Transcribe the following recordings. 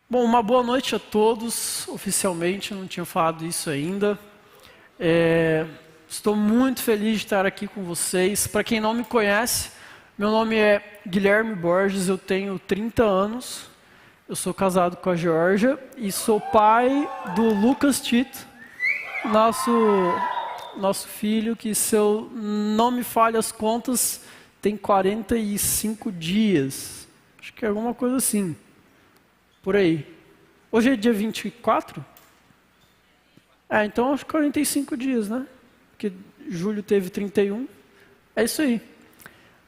Bom, uma boa noite a todos. Oficialmente, eu não tinha falado isso ainda. Estou muito feliz de estar aqui com vocês. Para quem não me conhece, meu nome é Guilherme Borges, eu tenho 30 anos. Eu sou casado com a Georgia e sou pai do Lucas Tito, nosso filho, que, se eu não me falho as contas, tem 45 dias. Acho que é alguma coisa assim. Por aí. Hoje é dia 24? Então acho que 45 dias, né? Porque julho teve 31. É isso aí.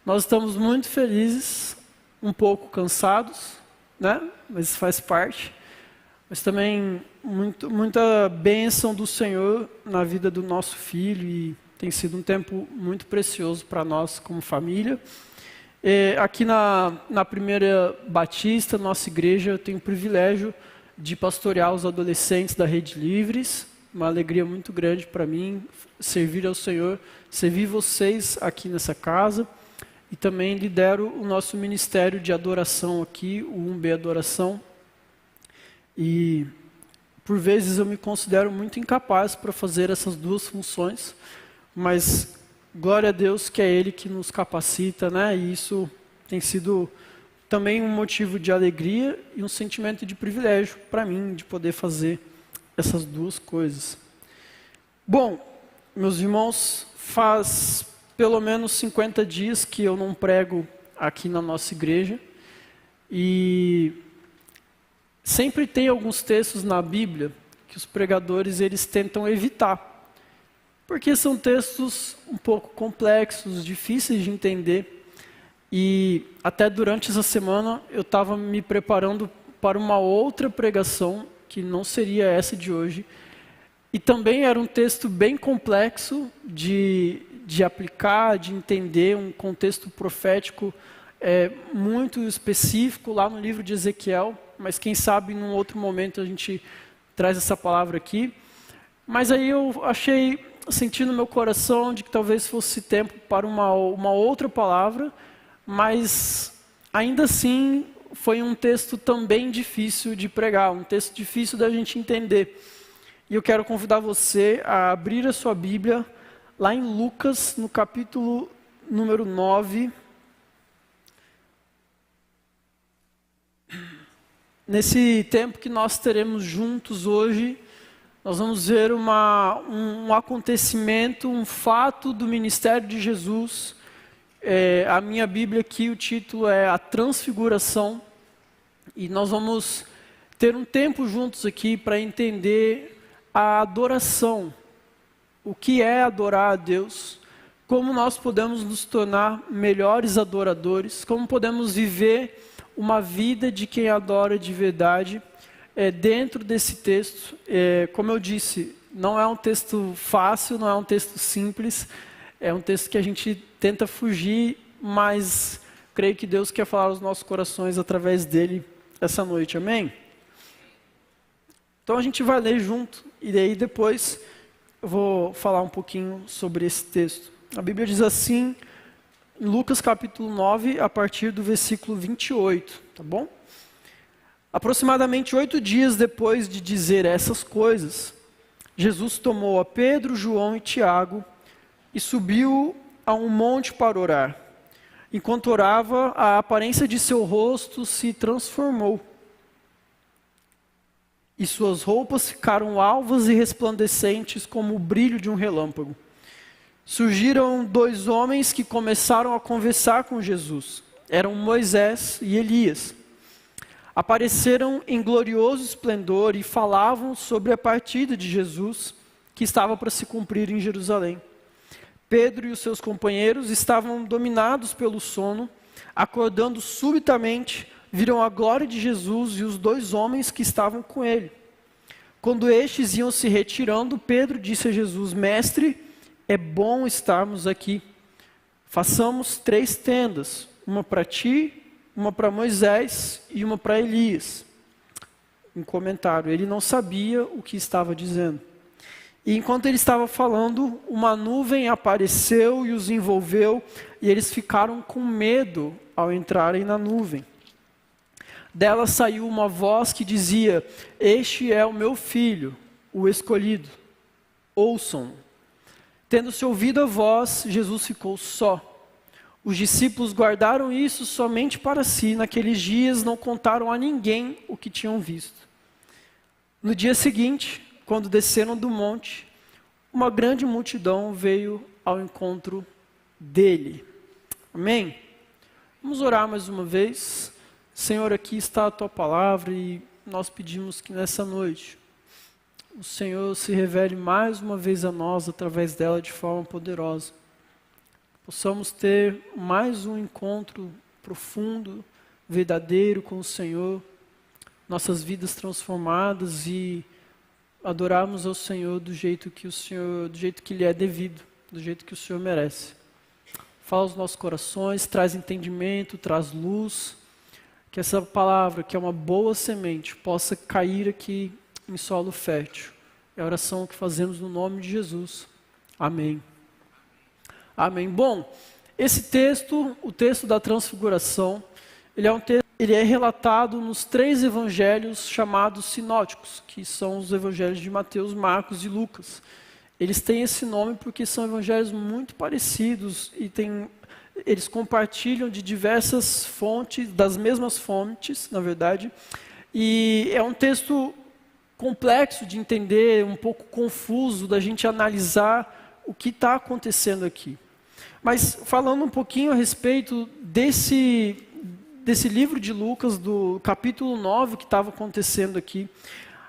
Nós estamos muito felizes, um pouco cansados, né? Mas faz parte. Mas também muita bênção do Senhor na vida do nosso filho e tem sido um tempo muito precioso para nós como família. Aqui na Primeira Batista, nossa igreja, eu tenho o privilégio de pastorear os adolescentes da Rede Livres. Uma alegria muito grande para mim servir ao Senhor, servir vocês aqui nessa casa. E também lidero o nosso ministério de adoração aqui, o 1B Adoração. E por vezes eu me considero muito incapaz para fazer essas duas funções, mas glória a Deus que é Ele que nos capacita, né? E isso tem sido também um motivo de alegria e um sentimento de privilégio para mim, de poder fazer essas duas coisas. Bom, meus irmãos, faz pelo menos 50 dias que eu não prego aqui na nossa igreja. E sempre tem alguns textos na Bíblia que os pregadores eles tentam evitar. Porque são textos um pouco complexos, difíceis de entender. E até durante essa semana eu estava me preparando para uma outra pregação, que não seria essa de hoje. E também era um texto bem complexo de aplicar, de entender, um contexto profético muito específico lá no livro de Ezequiel. Mas quem sabe num outro momento a gente traz essa palavra aqui. Mas aí eu senti no meu coração de que talvez fosse tempo para uma outra palavra, mas ainda assim foi um texto também difícil de pregar, um texto difícil da gente entender. E eu quero convidar você a abrir a sua Bíblia lá em Lucas, no capítulo número 9. Nesse tempo que nós teremos juntos hoje, nós vamos ver um acontecimento, um fato do ministério de Jesus. A minha Bíblia aqui, o título é A Transfiguração. E nós vamos ter um tempo juntos aqui para entender a adoração. O que é adorar a Deus? Como nós podemos nos tornar melhores adoradores? Como podemos viver uma vida de quem adora de verdade? Dentro desse texto, como eu disse, não é um texto fácil, não é um texto simples, é um texto que a gente tenta fugir, mas creio que Deus quer falar aos nossos corações através dele essa noite, amém? Então a gente vai ler junto, e daí depois eu vou falar um pouquinho sobre esse texto. A Bíblia diz assim, em Lucas capítulo 9, a partir do versículo 28, tá bom? Aproximadamente 8 dias depois de dizer essas coisas, Jesus tomou a Pedro, João e Tiago e subiu a um monte para orar. Enquanto orava, a aparência de seu rosto se transformou e suas roupas ficaram alvas e resplandecentes como o brilho de um relâmpago. Surgiram 2 homens que começaram a conversar com Jesus. Eram Moisés e Elias. Apareceram em glorioso esplendor e falavam sobre a partida de Jesus, que estava para se cumprir em Jerusalém. Pedro e os seus companheiros estavam dominados pelo sono. Acordando subitamente, viram a glória de Jesus e os 2 homens que estavam com ele. Quando estes iam se retirando, Pedro disse a Jesus: Mestre, é bom estarmos aqui. Façamos 3 tendas, uma para ti, uma para Moisés e uma para Elias. Um comentário, ele não sabia o que estava dizendo. E enquanto ele estava falando, uma nuvem apareceu e os envolveu, e eles ficaram com medo ao entrarem na nuvem. Dela saiu uma voz que dizia: este é o meu filho, o escolhido, ouçam. Tendo-se ouvido a voz, Jesus ficou só. Os discípulos guardaram isso somente para si. Naqueles dias não contaram a ninguém o que tinham visto. No dia seguinte, quando desceram do monte, uma grande multidão veio ao encontro dele. Amém? Vamos orar mais uma vez. Senhor, aqui está a Tua palavra e nós pedimos que nessa noite o Senhor se revele mais uma vez a nós através dela de forma poderosa. Possamos ter mais um encontro profundo, verdadeiro com o Senhor, nossas vidas transformadas e adorarmos ao Senhor do jeito que Ele é devido, do jeito que o Senhor merece. Fala aos nossos corações, traz entendimento, traz luz, que essa palavra, que é uma boa semente, possa cair aqui em solo fértil. É a oração que fazemos no nome de Jesus. Amém. Amém. Bom, esse texto, o texto da transfiguração, ele é relatado nos 3 evangelhos chamados sinóticos, que são os evangelhos de Mateus, Marcos e Lucas. Eles têm esse nome porque são evangelhos muito parecidos e eles compartilham de diversas fontes, das mesmas fontes, na verdade. E é um texto complexo de entender, um pouco confuso da gente analisar o que está acontecendo aqui. Mas falando um pouquinho a respeito desse livro de Lucas, do capítulo 9 que estava acontecendo aqui,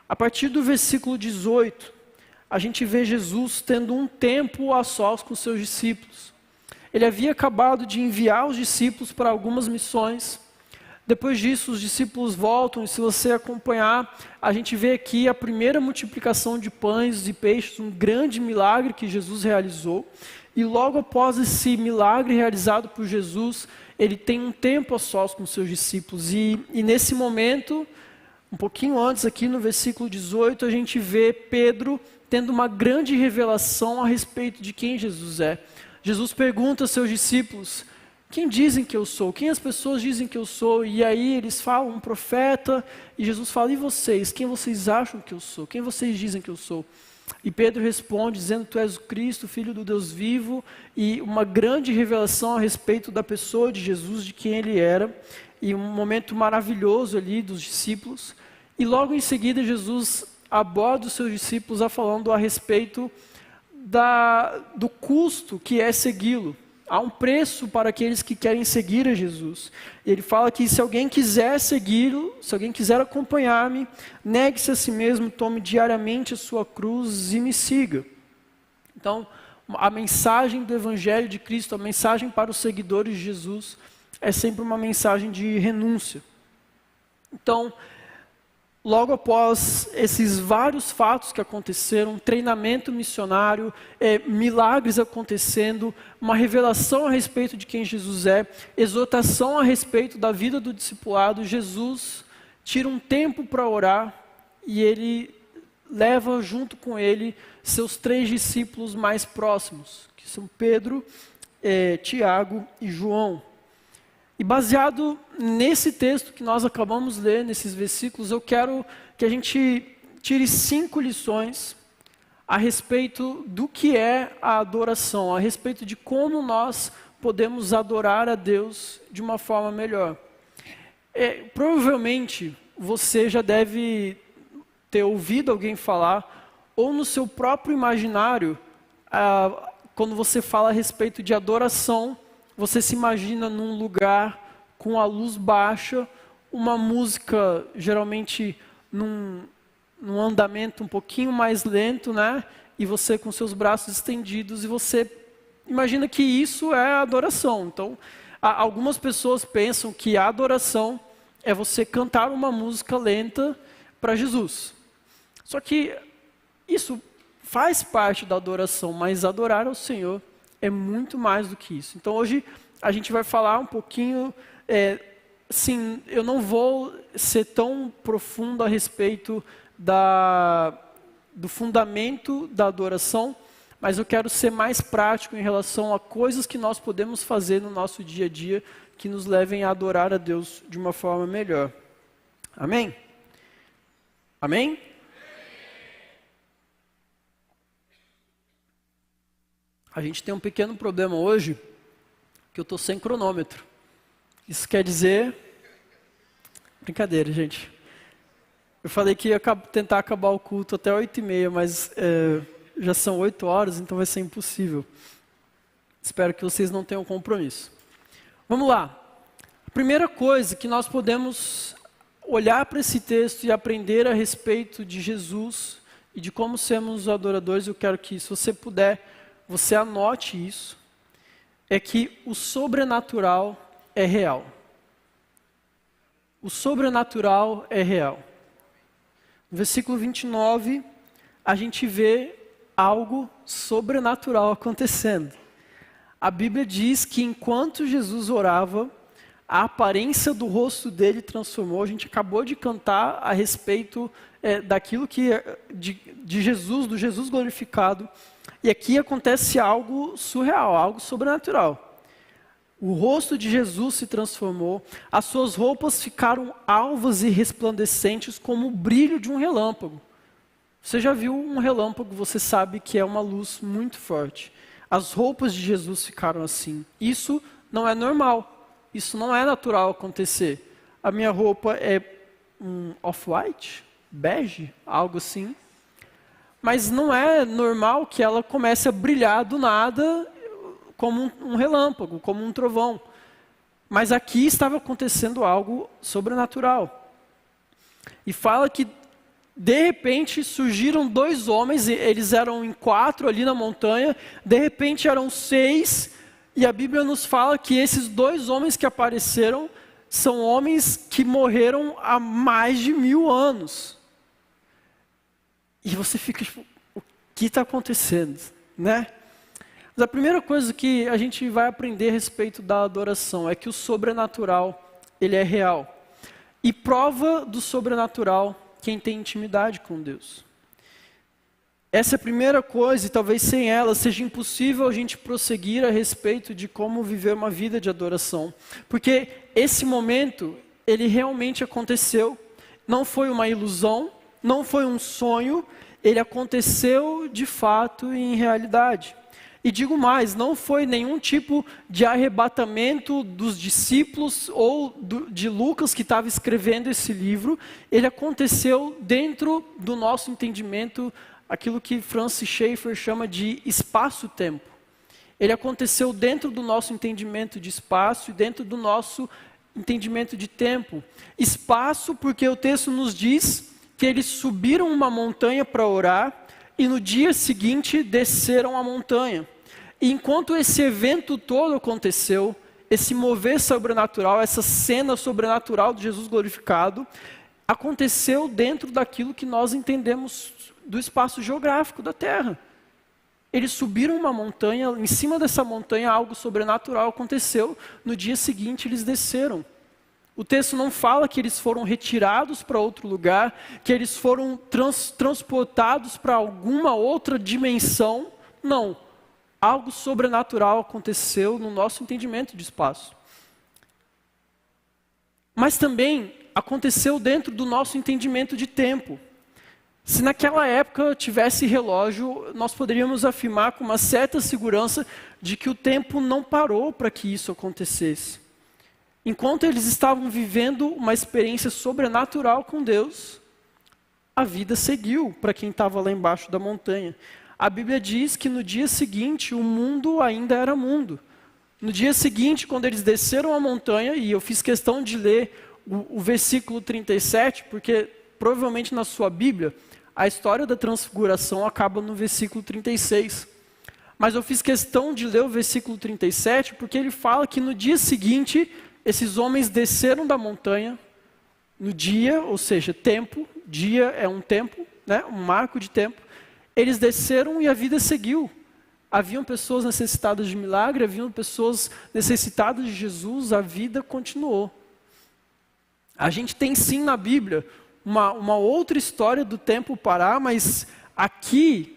a partir do versículo 18, a gente vê Jesus tendo um tempo a sós com seus discípulos. Ele havia acabado de enviar os discípulos para algumas missões. Depois disso, os discípulos voltam, e se você acompanhar, a gente vê aqui a primeira multiplicação de pães e peixes, um grande milagre que Jesus realizou. E logo após esse milagre realizado por Jesus, ele tem um tempo a sós com seus discípulos. E nesse momento, um pouquinho antes aqui no versículo 18, a gente vê Pedro tendo uma grande revelação a respeito de quem Jesus é. Jesus pergunta aos seus discípulos: quem dizem que eu sou? Quem as pessoas dizem que eu sou? E aí eles falam, um profeta. E Jesus fala: e vocês? Quem vocês acham que eu sou? Quem vocês dizem que eu sou? E Pedro responde dizendo: tu és o Cristo, Filho do Deus vivo. E uma grande revelação a respeito da pessoa de Jesus, de quem ele era. E um momento maravilhoso ali dos discípulos. E logo em seguida Jesus aborda os seus discípulos falando a respeito do custo que é segui-lo. Há um preço para aqueles que querem seguir a Jesus. Ele fala que se alguém quiser segui-lo, se alguém quiser acompanhar-me, negue-se a si mesmo, tome diariamente a sua cruz e me siga. Então, a mensagem do Evangelho de Cristo, a mensagem para os seguidores de Jesus, é sempre uma mensagem de renúncia. Então, logo após esses vários fatos que aconteceram, treinamento missionário, milagres acontecendo, uma revelação a respeito de quem Jesus é, exortação a respeito da vida do discipulado, Jesus tira um tempo para orar e ele leva junto com ele seus 3 discípulos mais próximos, que são Pedro, Tiago e João. E baseado nesse texto que nós acabamos de ler, nesses versículos, eu quero que a gente tire 5 lições a respeito do que é a adoração, a respeito de como nós podemos adorar a Deus de uma forma melhor. Provavelmente você já deve ter ouvido alguém falar, ou no seu próprio imaginário, quando você fala a respeito de adoração, você se imagina num lugar com a luz baixa, uma música geralmente num andamento um pouquinho mais lento, né? E você com seus braços estendidos, e você imagina que isso é adoração. Então, algumas pessoas pensam que a adoração é você cantar uma música lenta para Jesus. Só que isso faz parte da adoração, mas adorar ao Senhor é muito mais do que isso. Então hoje a gente vai falar um pouquinho, sim, eu não vou ser tão profundo a respeito do fundamento da adoração, mas eu quero ser mais prático em relação a coisas que nós podemos fazer no nosso dia a dia que nos levem a adorar a Deus de uma forma melhor. Amém? Amém? A gente tem um pequeno problema hoje, que eu estou sem cronômetro. Isso quer dizer... Brincadeira, gente. Eu falei que ia tentar acabar o culto até 8h30, mas já são 8 horas, então vai ser impossível. Espero que vocês não tenham compromisso. Vamos lá. A primeira coisa que nós podemos olhar para esse texto e aprender a respeito de Jesus e de como sermos adoradores, eu quero que, se você puder, você anote isso, é que o sobrenatural é real. O sobrenatural é real. No versículo 29, a gente vê algo sobrenatural acontecendo. A Bíblia diz que enquanto Jesus orava, a aparência do rosto dele transformou. A gente acabou de cantar a respeito daquilo que de Jesus, do Jesus glorificado. E aqui acontece algo surreal, algo sobrenatural. O rosto de Jesus se transformou, as suas roupas ficaram alvas e resplandecentes como o brilho de um relâmpago. Você já viu um relâmpago, você sabe que é uma luz muito forte. As roupas de Jesus ficaram assim. Isso não é normal, isso não é natural acontecer. A minha roupa é um off-white, bege, algo assim. Mas não é normal que ela comece a brilhar do nada como um relâmpago, como um trovão. Mas aqui estava acontecendo algo sobrenatural. E fala que, de repente, surgiram 2 homens, eles eram em 4 ali na montanha, de repente eram 6, e a Bíblia nos fala que esses 2 homens que apareceram são homens que morreram há mais de 1000 anos. E você fica tipo, o que está acontecendo, né? Mas a primeira coisa que a gente vai aprender a respeito da adoração é que o sobrenatural, ele é real. E prova do sobrenatural quem tem intimidade com Deus. Essa é a primeira coisa, e talvez sem ela seja impossível a gente prosseguir a respeito de como viver uma vida de adoração. Porque esse momento, ele realmente aconteceu. Não foi uma ilusão, não foi um sonho, ele aconteceu de fato e em realidade. E digo mais, não foi nenhum tipo de arrebatamento dos discípulos ou de Lucas que estava escrevendo esse livro. Ele aconteceu dentro do nosso entendimento, aquilo que Francis Schaeffer chama de espaço-tempo. Ele aconteceu dentro do nosso entendimento de espaço e dentro do nosso entendimento de tempo. Espaço porque o texto nos diz que eles subiram uma montanha para orar, e no dia seguinte desceram a montanha. E enquanto esse evento todo aconteceu, esse mover sobrenatural, essa cena sobrenatural de Jesus glorificado, aconteceu dentro daquilo que nós entendemos do espaço geográfico da Terra. Eles subiram uma montanha, em cima dessa montanha algo sobrenatural aconteceu, no dia seguinte eles desceram. O texto não fala que eles foram retirados para outro lugar, que eles foram transportados para alguma outra dimensão. Não. Algo sobrenatural aconteceu no nosso entendimento de espaço. Mas também aconteceu dentro do nosso entendimento de tempo. Se naquela época tivesse relógio, nós poderíamos afirmar com uma certa segurança de que o tempo não parou para que isso acontecesse. Enquanto eles estavam vivendo uma experiência sobrenatural com Deus, a vida seguiu para quem estava lá embaixo da montanha. A Bíblia diz que no dia seguinte o mundo ainda era mundo. No dia seguinte, quando eles desceram a montanha, e eu fiz questão de ler o versículo 37, porque provavelmente na sua Bíblia, a história da transfiguração acaba no versículo 36. Mas eu fiz questão de ler o versículo 37, porque ele fala que no dia seguinte, esses homens desceram da montanha, no dia, ou seja, tempo, dia é um tempo, né, um marco de tempo, eles desceram e a vida seguiu. Haviam pessoas necessitadas de milagre, haviam pessoas necessitadas de Jesus, a vida continuou. A gente tem sim na Bíblia uma outra história do tempo parar, mas aqui,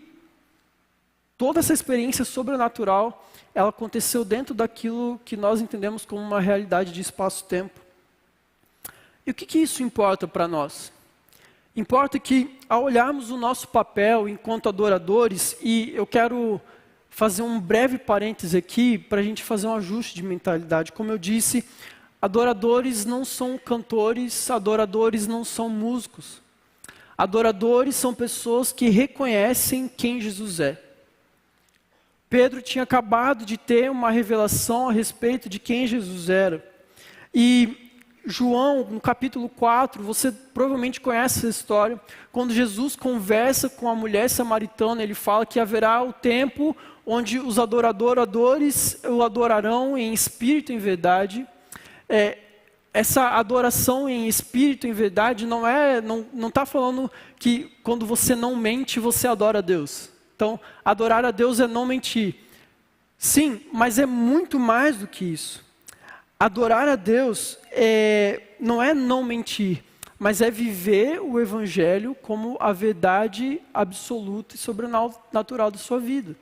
toda essa experiência sobrenatural, ela aconteceu dentro daquilo que nós entendemos como uma realidade de espaço-tempo. E o que isso importa para nós? Importa que, ao olharmos o nosso papel enquanto adoradores, e eu quero fazer um breve parêntese aqui para a gente fazer um ajuste de mentalidade. Como eu disse, adoradores não são cantores, adoradores não são músicos. Adoradores são pessoas que reconhecem quem Jesus é. Pedro tinha acabado de ter uma revelação a respeito de quem Jesus era. E João, no capítulo 4, você provavelmente conhece essa história, quando Jesus conversa com a mulher samaritana, ele fala que haverá o tempo onde os adoradores o adorarão em espírito e em verdade. Essa adoração em espírito e em verdade não está falando que quando você não mente, você adora a Deus. Então, adorar a Deus é não mentir. Sim, mas é muito mais do que isso. Adorar a Deus não é não mentir, mas é viver o Evangelho como a verdade absoluta e sobrenatural da sua vida.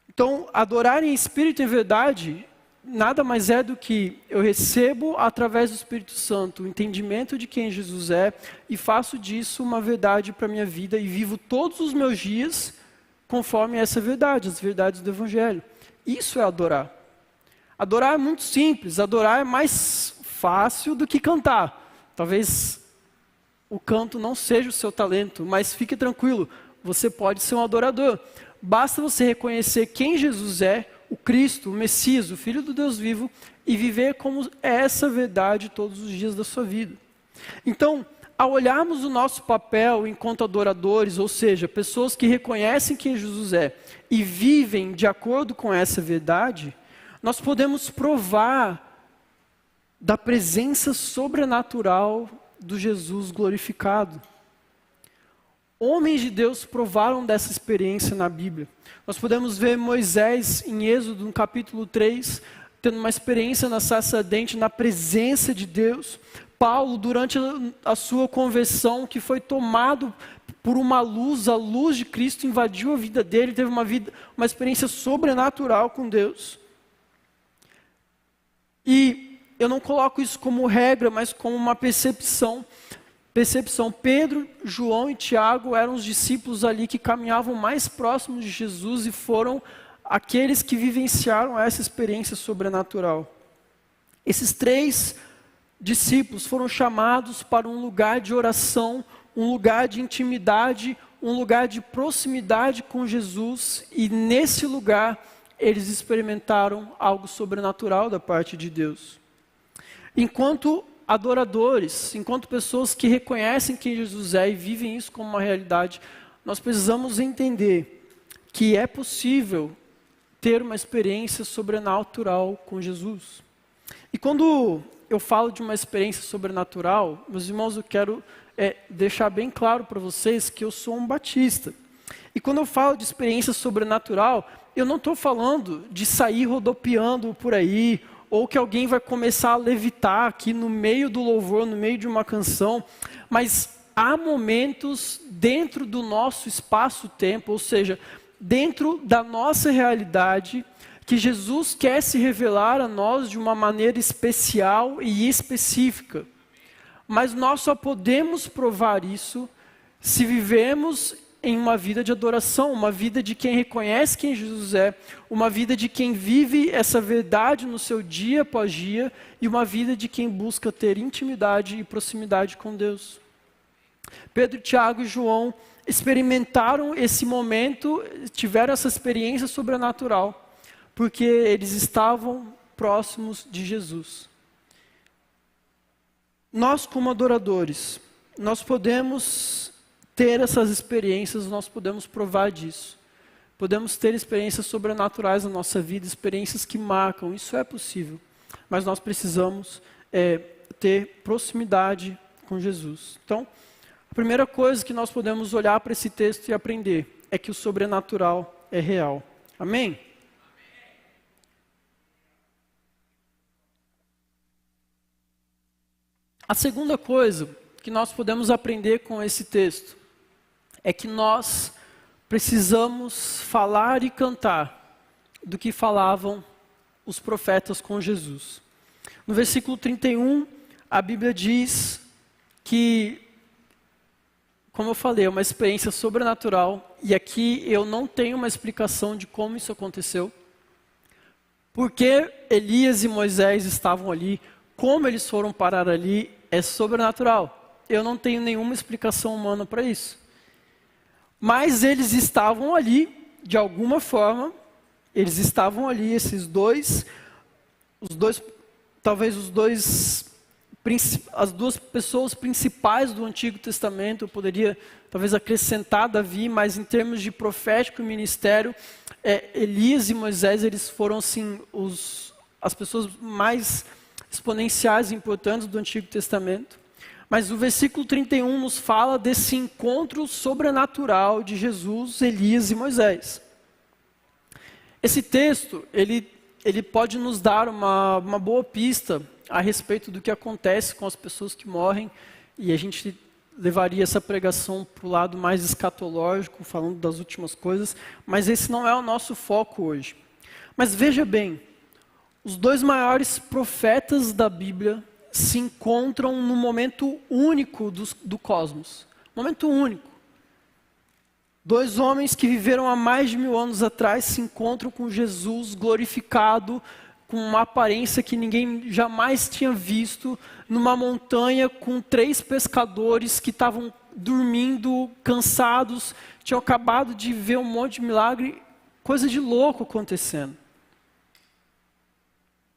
Então, adorar em espírito e em verdade nada mais é do que eu recebo através do Espírito Santo o entendimento de quem Jesus é e faço disso uma verdade para a minha vida e vivo todos os meus dias conforme essa verdade, as verdades do Evangelho. Isso é adorar. Adorar é muito simples, adorar é mais fácil do que cantar. Talvez o canto não seja o seu talento, mas fique tranquilo, você pode ser um adorador. Basta você reconhecer quem Jesus é, o Cristo, o Messias, o Filho do Deus vivo, e viver como essa verdade todos os dias da sua vida. Então, ao olharmos o nosso papel enquanto adoradores, ou seja, pessoas que reconhecem quem Jesus é e vivem de acordo com essa verdade, nós podemos provar da presença sobrenatural do Jesus glorificado. Homens de Deus provaram dessa experiência na Bíblia. Nós podemos ver Moisés em Êxodo, no capítulo 3, tendo uma experiência na sarça ardente, na presença de Deus. Paulo, durante a sua conversão, que foi tomado por uma luz, a luz de Cristo invadiu a vida dele, teve uma experiência sobrenatural com Deus. E eu não coloco isso como regra, mas como uma percepção. Pedro, João e Tiago eram os discípulos ali que caminhavam mais próximos de Jesus e foram aqueles que vivenciaram essa experiência sobrenatural. Esses 3 discípulos foram chamados para um lugar de oração, um lugar de intimidade, um lugar de proximidade com Jesus, e nesse lugar eles experimentaram algo sobrenatural da parte de Deus. Enquanto adoradores, enquanto pessoas que reconhecem quem Jesus é e vivem isso como uma realidade, nós precisamos entender que é possível ter uma experiência sobrenatural com Jesus. E quando eu falo de uma experiência sobrenatural, meus irmãos, eu quero deixar bem claro para vocês que eu sou um batista. E quando eu falo de experiência sobrenatural, eu não estou falando de sair rodopiando por aí, ou que alguém vai começar a levitar aqui no meio do louvor, no meio de uma canção, mas há momentos dentro do nosso espaço-tempo, ou seja, dentro da nossa realidade, que Jesus quer se revelar a nós de uma maneira especial e específica. Mas nós só podemos provar isso se vivemos em uma vida de adoração, uma vida de quem reconhece quem Jesus é, uma vida de quem vive essa verdade no seu dia após dia, e uma vida de quem busca ter intimidade e proximidade com Deus. Pedro, Tiago e João experimentaram esse momento, tiveram essa experiência sobrenatural, porque eles estavam próximos de Jesus. Nós, como adoradores, nós podemos ter essas experiências, nós podemos provar disso. Podemos ter experiências sobrenaturais na nossa vida, experiências que marcam, isso é possível. Mas nós precisamos ter proximidade com Jesus. Então, a primeira coisa que nós podemos olhar para esse texto e aprender é que o sobrenatural é real. Amém? A segunda coisa que nós podemos aprender com esse texto é que nós precisamos falar e cantar do que falavam os profetas com Jesus. No versículo 31, a Bíblia diz que, como eu falei, é uma experiência sobrenatural, e aqui eu não tenho uma explicação de como isso aconteceu. Por que Elias e Moisés estavam ali, como eles foram parar ali, é sobrenatural. Eu não tenho nenhuma explicação humana para isso. Mas eles estavam ali, de alguma forma, eles estavam ali, as duas pessoas principais do Antigo Testamento. Eu poderia talvez acrescentar Davi, mas em termos de profético e ministério, Elias e Moisés, eles foram assim, as pessoas mais exponenciais e importantes do Antigo Testamento. Mas o versículo 31 nos fala desse encontro sobrenatural de Jesus, Elias e Moisés. Esse texto, ele pode nos dar uma boa pista a respeito do que acontece com as pessoas que morrem, e a gente levaria essa pregação para o lado mais escatológico, falando das últimas coisas, mas esse não é o nosso foco hoje. Mas veja bem, os dois maiores profetas da Bíblia se encontram no momento único do cosmos. Momento único. Dois homens que viveram há mais de 1000 anos atrás se encontram com Jesus glorificado, com uma aparência que ninguém jamais tinha visto, numa montanha com 3 pescadores que estavam dormindo, cansados, tinham acabado de ver um monte de milagre, coisa de louco acontecendo.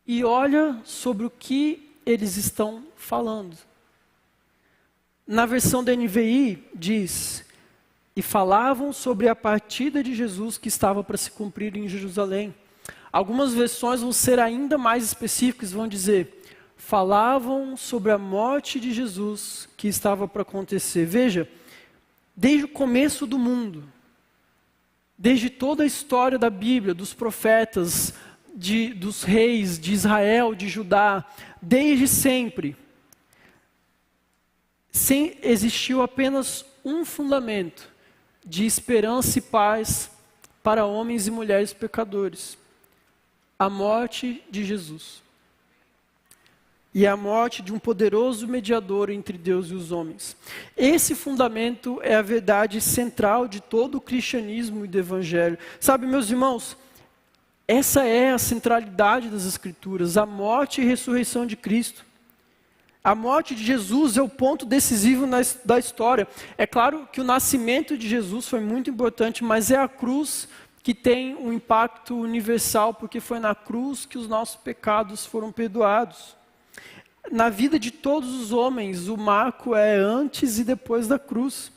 E olha sobre o que eles estão falando. Na versão da NVI diz: e falavam sobre a partida de Jesus que estava para se cumprir em Jerusalém. Algumas versões vão ser ainda mais específicas, vão dizer: falavam sobre a morte de Jesus que estava para acontecer. Veja, desde o começo do mundo, desde toda a história da Bíblia, dos profetas, dos reis de Israel, de Judá, desde sempre, existiu apenas um fundamento de esperança e paz para homens e mulheres pecadores: a morte de Jesus. E a morte de um poderoso mediador entre Deus e os homens. Esse fundamento é a verdade central de todo o cristianismo e do evangelho. Sabe, meus irmãos, essa é a centralidade das Escrituras, a morte e ressurreição de Cristo. A morte de Jesus é o ponto decisivo da história. É claro que o nascimento de Jesus foi muito importante, mas é a cruz que tem um impacto universal, porque foi na cruz que os nossos pecados foram perdoados. Na vida de todos os homens, o marco é antes e depois da cruz.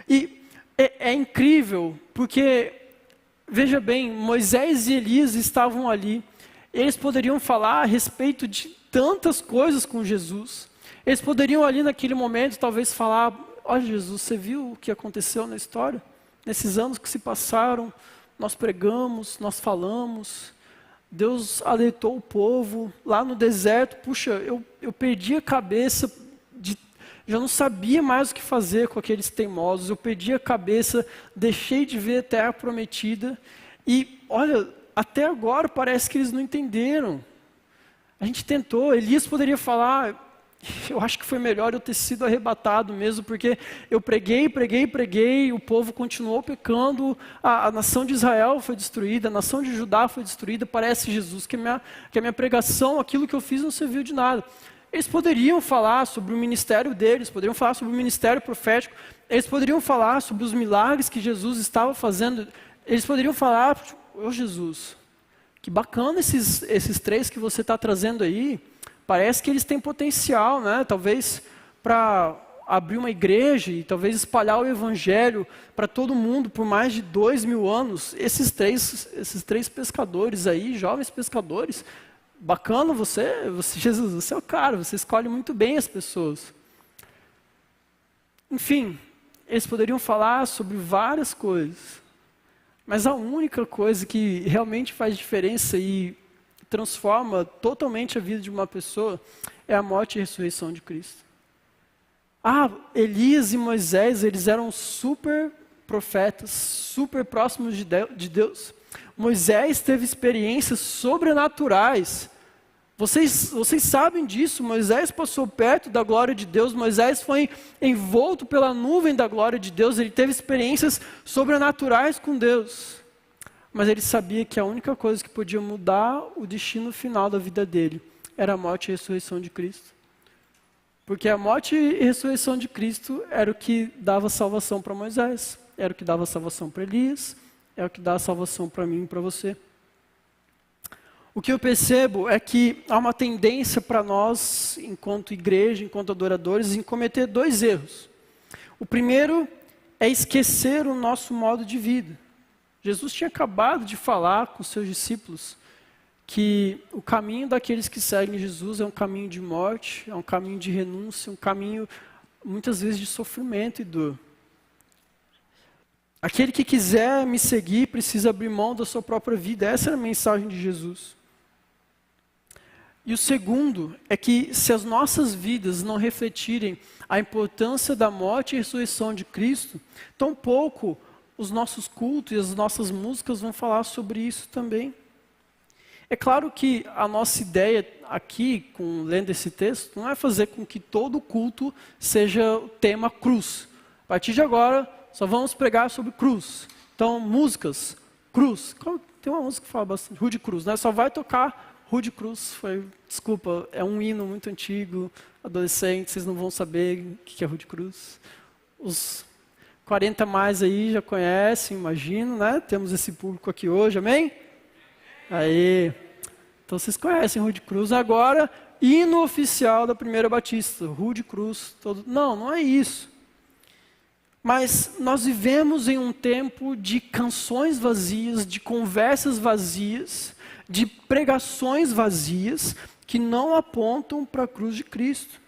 E é incrível, porque, veja bem, Moisés e Elias estavam ali. Eles poderiam falar a respeito de tantas coisas com Jesus. Eles poderiam ali naquele momento talvez falar: olha Jesus, você viu o que aconteceu na história? Nesses anos que se passaram, nós pregamos, nós falamos, Deus alertou o povo lá no deserto. Puxa, eu perdi a cabeça, já não sabia mais o que fazer com aqueles teimosos, eu perdi a cabeça, deixei de ver a terra prometida, e olha, até agora parece que eles não entenderam. A gente tentou. Elias poderia falar: eu acho que foi melhor eu ter sido arrebatado mesmo, porque eu preguei, o povo continuou pecando, a nação de Israel foi destruída, a nação de Judá foi destruída. Parece, Jesus, que a minha pregação, aquilo que eu fiz não serviu de nada. Eles poderiam falar sobre o ministério deles, poderiam falar sobre o ministério profético, eles poderiam falar sobre os milagres que Jesus estava fazendo, eles poderiam falar: ô Jesus, que bacana esses 3 que você está trazendo aí. Parece que eles têm potencial, né? Talvez para abrir uma igreja e talvez espalhar o evangelho para todo mundo por mais de 2000 anos. Esses três pescadores aí, jovens pescadores, bacana você, Jesus, você é o cara, você escolhe muito bem as pessoas. Enfim, eles poderiam falar sobre várias coisas, mas a única coisa que realmente faz diferença e transforma totalmente a vida de uma pessoa é a morte e a ressurreição de Cristo. Elias e Moisés, eles eram super profetas, super próximos de Deus. Moisés teve experiências sobrenaturais Vocês sabem disso, Moisés passou perto da glória de Deus, Moisés foi envolto pela nuvem da glória de Deus, ele teve experiências sobrenaturais com Deus. Mas ele sabia que a única coisa que podia mudar o destino final da vida dele era a morte e a ressurreição de Cristo. Porque a morte e a ressurreição de Cristo era o que dava salvação para Moisés, era o que dava salvação para Elias, é o que dá salvação para mim e para você. O que eu percebo é que há uma tendência para nós, enquanto igreja, enquanto adoradores, em cometer dois erros. O primeiro é esquecer o nosso modo de vida. Jesus tinha acabado de falar com seus discípulos que o caminho daqueles que seguem Jesus é um caminho de morte, é um caminho de renúncia, um caminho, muitas vezes, de sofrimento e dor. Aquele que quiser me seguir precisa abrir mão da sua própria vida. Essa era a mensagem de Jesus. E o segundo é que se as nossas vidas não refletirem a importância da morte e ressurreição de Cristo, tampouco os nossos cultos e as nossas músicas vão falar sobre isso também. É claro que a nossa ideia aqui, lendo esse texto, não é fazer com que todo culto seja o tema cruz. A partir de agora, só vamos pregar sobre cruz. Então, músicas, cruz. Tem uma música que fala bastante, Rude Cruz, né? Só vai tocar Rude Cruz. Desculpa, é um hino muito antigo, adolescente, vocês não vão saber o que é Rude Cruz. Os 40 mais aí já conhecem, imagino, né? Temos esse público aqui hoje, amém? Aí, então vocês conhecem Rude Cruz. Agora, hino oficial da Primeira Batista, Rude Cruz. Não é isso. Mas nós vivemos em um tempo de canções vazias, de conversas vazias, de pregações vazias, que não apontam para a cruz de Cristo.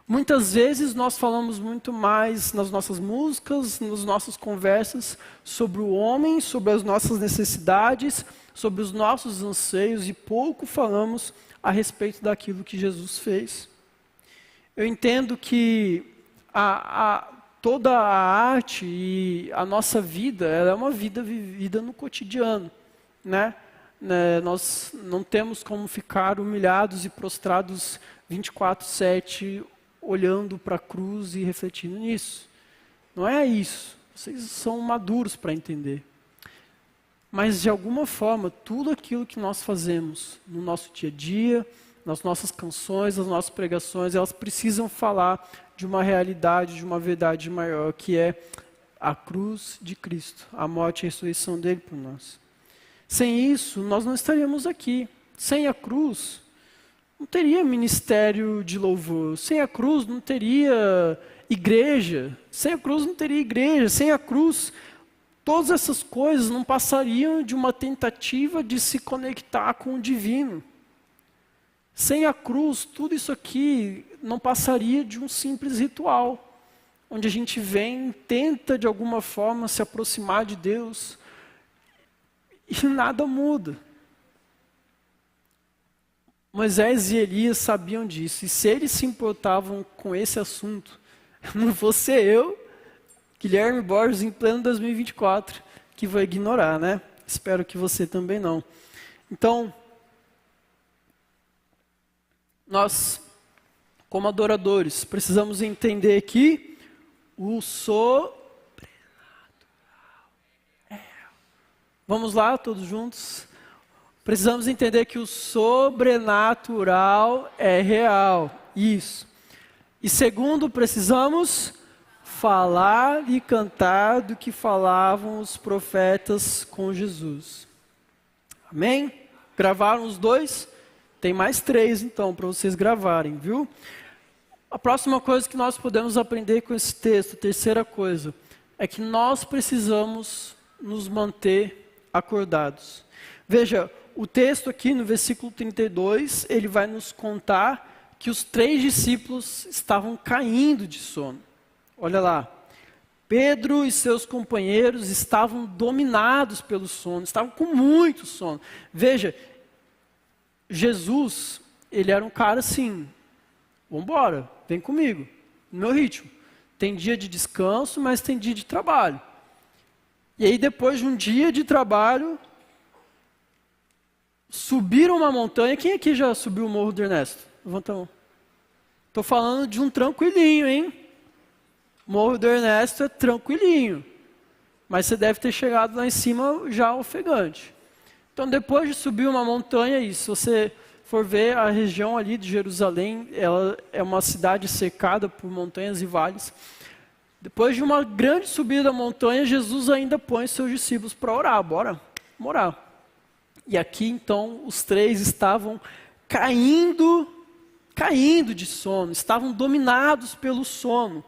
Muitas vezes nós falamos muito mais nas nossas músicas, nas nossas conversas, sobre o homem, sobre as nossas necessidades, sobre os nossos anseios, e pouco falamos a respeito daquilo que Jesus fez. Eu entendo que toda a arte e a nossa vida, ela é uma vida vivida no cotidiano, né? Nós não temos como ficar humilhados e prostrados 24/7, olhando para a cruz e refletindo nisso. Não é isso. Vocês são maduros para entender. Mas, de alguma forma, tudo aquilo que nós fazemos no nosso dia a dia, nas nossas canções, nas nossas pregações, elas precisam falar de uma realidade, de uma verdade maior, que é a cruz de Cristo, a morte e a ressurreição dele por nós. Sem isso, nós não estaríamos aqui. Sem a cruz, não teria ministério de louvor. Sem a cruz, não teria igreja. Sem a cruz, não teria igreja. Sem a cruz, todas essas coisas não passariam de uma tentativa de se conectar com o divino. Sem a cruz, tudo isso aqui não passaria de um simples ritual, onde a gente vem, tenta de alguma forma se aproximar de Deus, e nada muda. Moisés e Elias sabiam disso, e se eles se importavam com esse assunto, não vou ser eu, Guilherme Borges, em pleno 2024, que vou ignorar, né? Espero que você também não. Então, nós, como adoradores, precisamos entender que o sobrenatural. Vamos lá, todos juntos? Precisamos entender que o sobrenatural é real. Isso. E segundo, precisamos falar e cantar do que falavam os profetas com Jesus. Amém? Gravaram os dois? Tem mais 3, então, para vocês gravarem, viu? A próxima coisa que nós podemos aprender com esse texto, a terceira coisa, é que nós precisamos nos manter acordados. Veja, o texto aqui no versículo 32, ele vai nos contar que os 3 discípulos estavam caindo de sono. Olha lá, Pedro e seus companheiros estavam dominados pelo sono, estavam com muito sono. Veja, Jesus, ele era um cara assim, vamos embora, vem comigo, no meu ritmo. Tem dia de descanso, mas tem dia de trabalho. E aí depois de um dia de trabalho, o subiram uma montanha. Quem aqui já subiu o Morro do Ernesto? Levanta a mão. Estou falando de um tranquilinho, hein? Morro do Ernesto é tranquilinho. Mas você deve ter chegado lá em cima já ofegante. Então, depois de subir uma montanha, e se você for ver a região ali de Jerusalém, ela é uma cidade cercada por montanhas e vales. Depois de uma grande subida da montanha, Jesus ainda põe seus discípulos para orar. Bora orar. E aqui, então, os três estavam caindo de sono, estavam dominados pelo sono.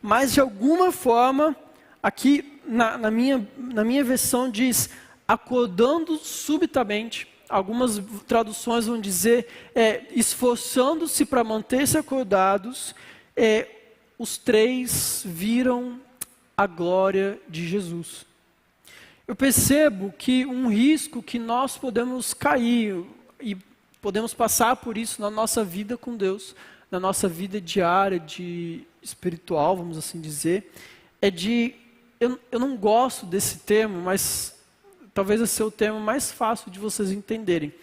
Mas, de alguma forma, aqui na minha versão diz, acordando subitamente. Algumas traduções vão dizer, esforçando-se para manter-se acordados, os três viram a glória de Jesus. Eu percebo que um risco que nós podemos cair, e podemos passar por isso na nossa vida com Deus, na nossa vida diária, espiritual, vamos assim dizer, eu não gosto desse termo, mas talvez esse seja o termo mais fácil de vocês entenderem.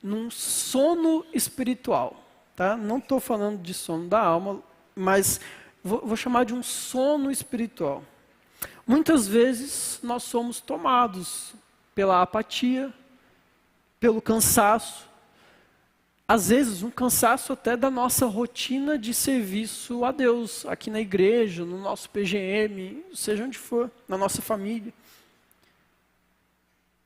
Num sono espiritual, tá? Não estou falando de sono da alma, mas vou chamar de um sono espiritual. Muitas vezes nós somos tomados pela apatia, pelo cansaço, às vezes um cansaço até da nossa rotina de serviço a Deus, aqui na igreja, no nosso PGM, seja onde for, na nossa família.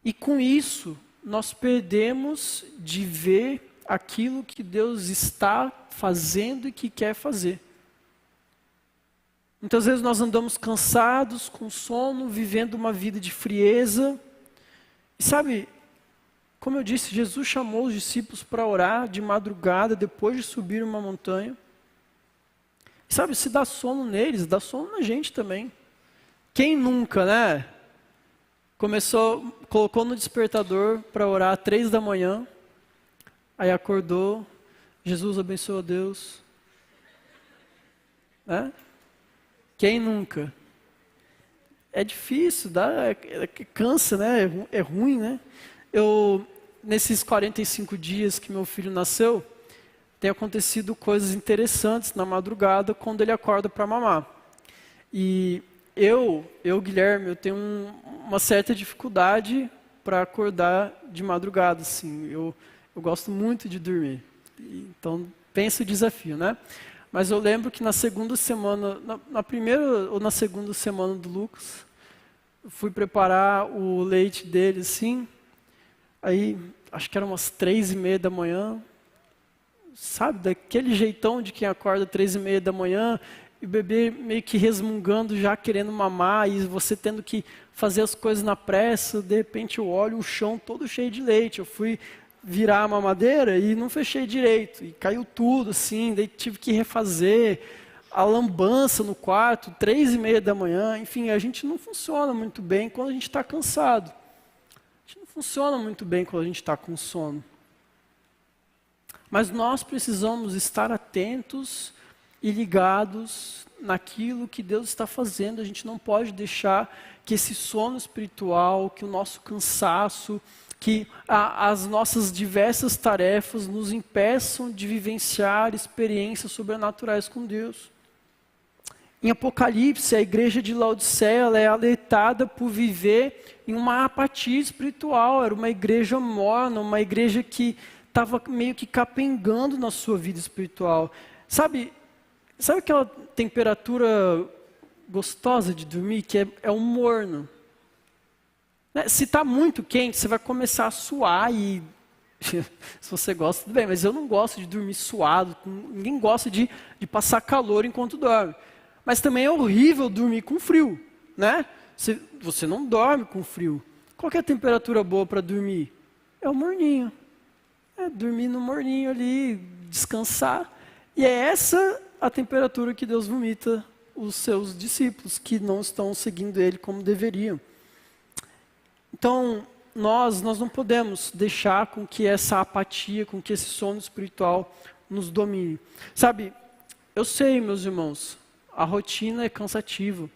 E com isso, nós perdemos de ver aquilo que Deus está fazendo e que quer fazer. Muitas vezes nós andamos cansados, com sono, vivendo uma vida de frieza. E sabe, como eu disse, Jesus chamou os discípulos para orar de madrugada, depois de subir uma montanha. E sabe, se dá sono neles, dá sono na gente também. Quem nunca, né? Colocou no despertador para orar às 3 da manhã, aí acordou, Jesus abençoa Deus. Né? Quem nunca? É difícil, cansa, né? É ruim, né? Nesses 45 dias que meu filho nasceu, tem acontecido coisas interessantes na madrugada quando ele acorda para mamar. E Guilherme, eu tenho uma certa dificuldade para acordar de madrugada, assim. Eu gosto muito de dormir. Então, pensa o desafio, né? Mas eu lembro que na segunda semana, na primeira ou na segunda semana do Lucas, eu fui preparar o leite dele, assim. Aí, acho que eram umas 3:30 da manhã. Sabe, daquele jeitão de quem acorda 3:30 da manhã, e o bebê meio que resmungando, já querendo mamar, e você tendo que fazer as coisas na pressa. De repente eu olho o chão todo cheio de leite. Eu fui virar a mamadeira e não fechei direito, e caiu tudo assim, daí tive que refazer a lambança no quarto, 3:30 da manhã. Enfim, a gente não funciona muito bem quando a gente está cansado. A gente não funciona muito bem quando a gente está com sono. Mas nós precisamos estar atentos e ligados naquilo que Deus está fazendo. A gente não pode deixar que esse sono espiritual, que o nosso cansaço, que as nossas diversas tarefas nos impeçam de vivenciar experiências sobrenaturais com Deus. Em Apocalipse, a igreja de Laodiceia ela é alertada por viver em uma apatia espiritual. Era uma igreja morna, uma igreja que estava meio que capengando na sua vida espiritual. Sabe aquela temperatura gostosa de dormir, que é um morno? Se está muito quente, você vai começar a suar e... Se você gosta, tudo bem, mas eu não gosto de dormir suado. Ninguém gosta de passar calor enquanto dorme. Mas também é horrível dormir com frio, né? Você não dorme com frio. Qual que é a temperatura boa para dormir? É o morninho. É dormir no morninho ali, descansar. E é essa a temperatura que Deus vomita os seus discípulos, que não estão seguindo Ele como deveriam. Então, nós não podemos deixar com que essa apatia, com que esse sono espiritual nos domine. Sabe, eu sei, meus irmãos, a rotina é cansativa.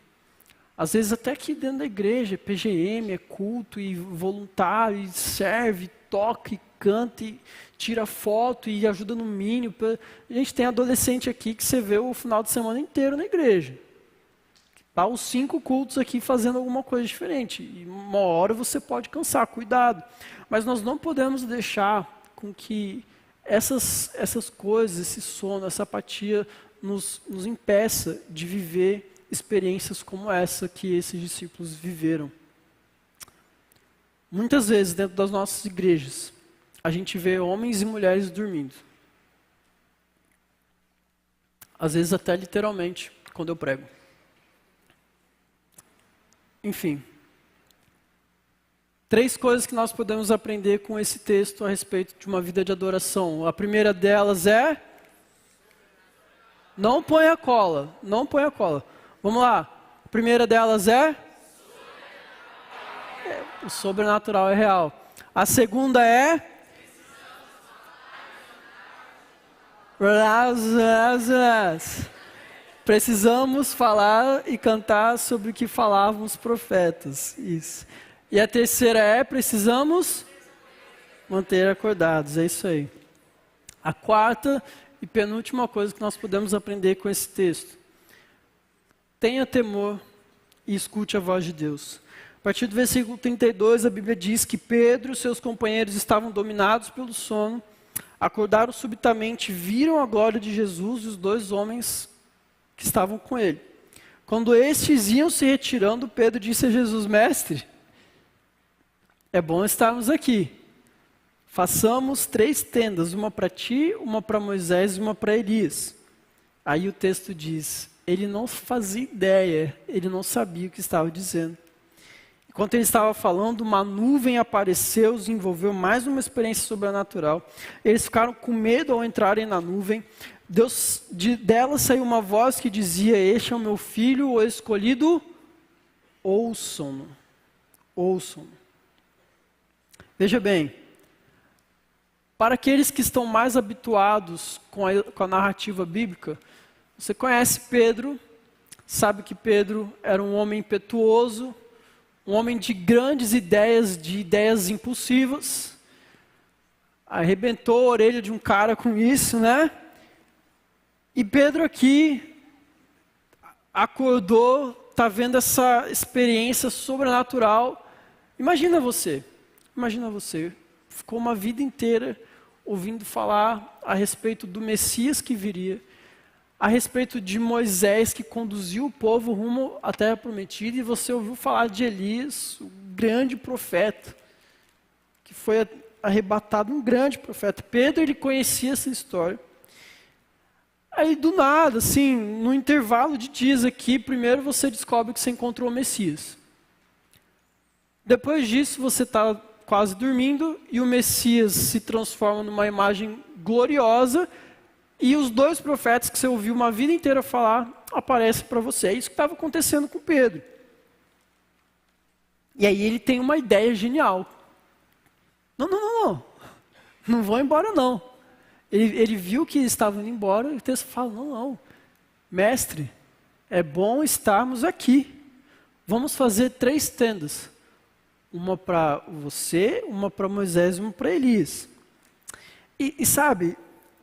Às vezes até aqui dentro da igreja, PGM, é culto e voluntário, e serve, toca e canta e tira foto e ajuda no mínimo. A gente tem adolescente aqui que você vê o final de semana inteiro na igreja. Tá os 5 cultos aqui fazendo alguma coisa diferente. E uma hora você pode cansar, cuidado. Mas nós não podemos deixar com que essas coisas, esse sono, essa apatia nos impeça de viver experiências como essa que esses discípulos viveram. Muitas vezes dentro das nossas igrejas, a gente vê homens e mulheres dormindo. Às vezes até literalmente, quando eu prego. Enfim, 3 coisas que nós podemos aprender com esse texto a respeito de uma vida de adoração. A primeira delas é: não ponha cola, não ponha cola. Vamos lá, a primeira delas é? O sobrenatural é real. A segunda é? Precisamos falar e cantar sobre o que falavam os profetas. Isso. E a terceira é: precisamos manter acordados. É isso aí. A quarta e penúltima coisa que nós podemos aprender com esse texto: tenha temor e escute a voz de Deus. A partir do versículo 32, a Bíblia diz que Pedro e seus companheiros estavam dominados pelo sono, acordaram subitamente, viram a glória de Jesus e os 2 homens que estavam com ele. Quando estes iam se retirando, Pedro disse a Jesus: Mestre, é bom estarmos aqui. Façamos 3 tendas, uma para ti, uma para Moisés e uma para Elias. Aí o texto diz: ele não fazia ideia, ele não sabia o que estava dizendo. Enquanto ele estava falando, uma nuvem apareceu, os envolveu, mais uma experiência sobrenatural. Eles ficaram com medo ao entrarem na nuvem. Dela saiu uma voz que dizia: este é o meu filho, o escolhido, ouçam-no. Ouçam-no. Veja bem, para aqueles que estão mais habituados com a narrativa bíblica, você conhece Pedro, sabe que Pedro era um homem impetuoso, um homem de grandes ideias, de ideias impulsivas. Arrebentou a orelha de um cara com isso, né? E Pedro aqui acordou, está vendo essa experiência sobrenatural. Imagina você, ficou uma vida inteira ouvindo falar a respeito do Messias que viria, a respeito de Moisés que conduziu o povo rumo à terra prometida, e você ouviu falar de Elias, o grande profeta, que foi arrebatado, um grande profeta. Pedro, ele conhecia essa história. Aí do nada, assim, no intervalo de dias aqui, primeiro você descobre que você encontrou o Messias. Depois disso você está quase dormindo e o Messias se transforma numa imagem gloriosa, e os 2 profetas que você ouviu uma vida inteira falar aparecem para você. É isso que estava acontecendo com Pedro. E aí ele tem uma ideia genial. Não vão embora não. Ele viu que eles estavam indo embora, e o texto fala: não, mestre, é bom estarmos aqui. Vamos fazer 3 tendas. Uma para você, uma para Moisés e uma para Elias. E sabe,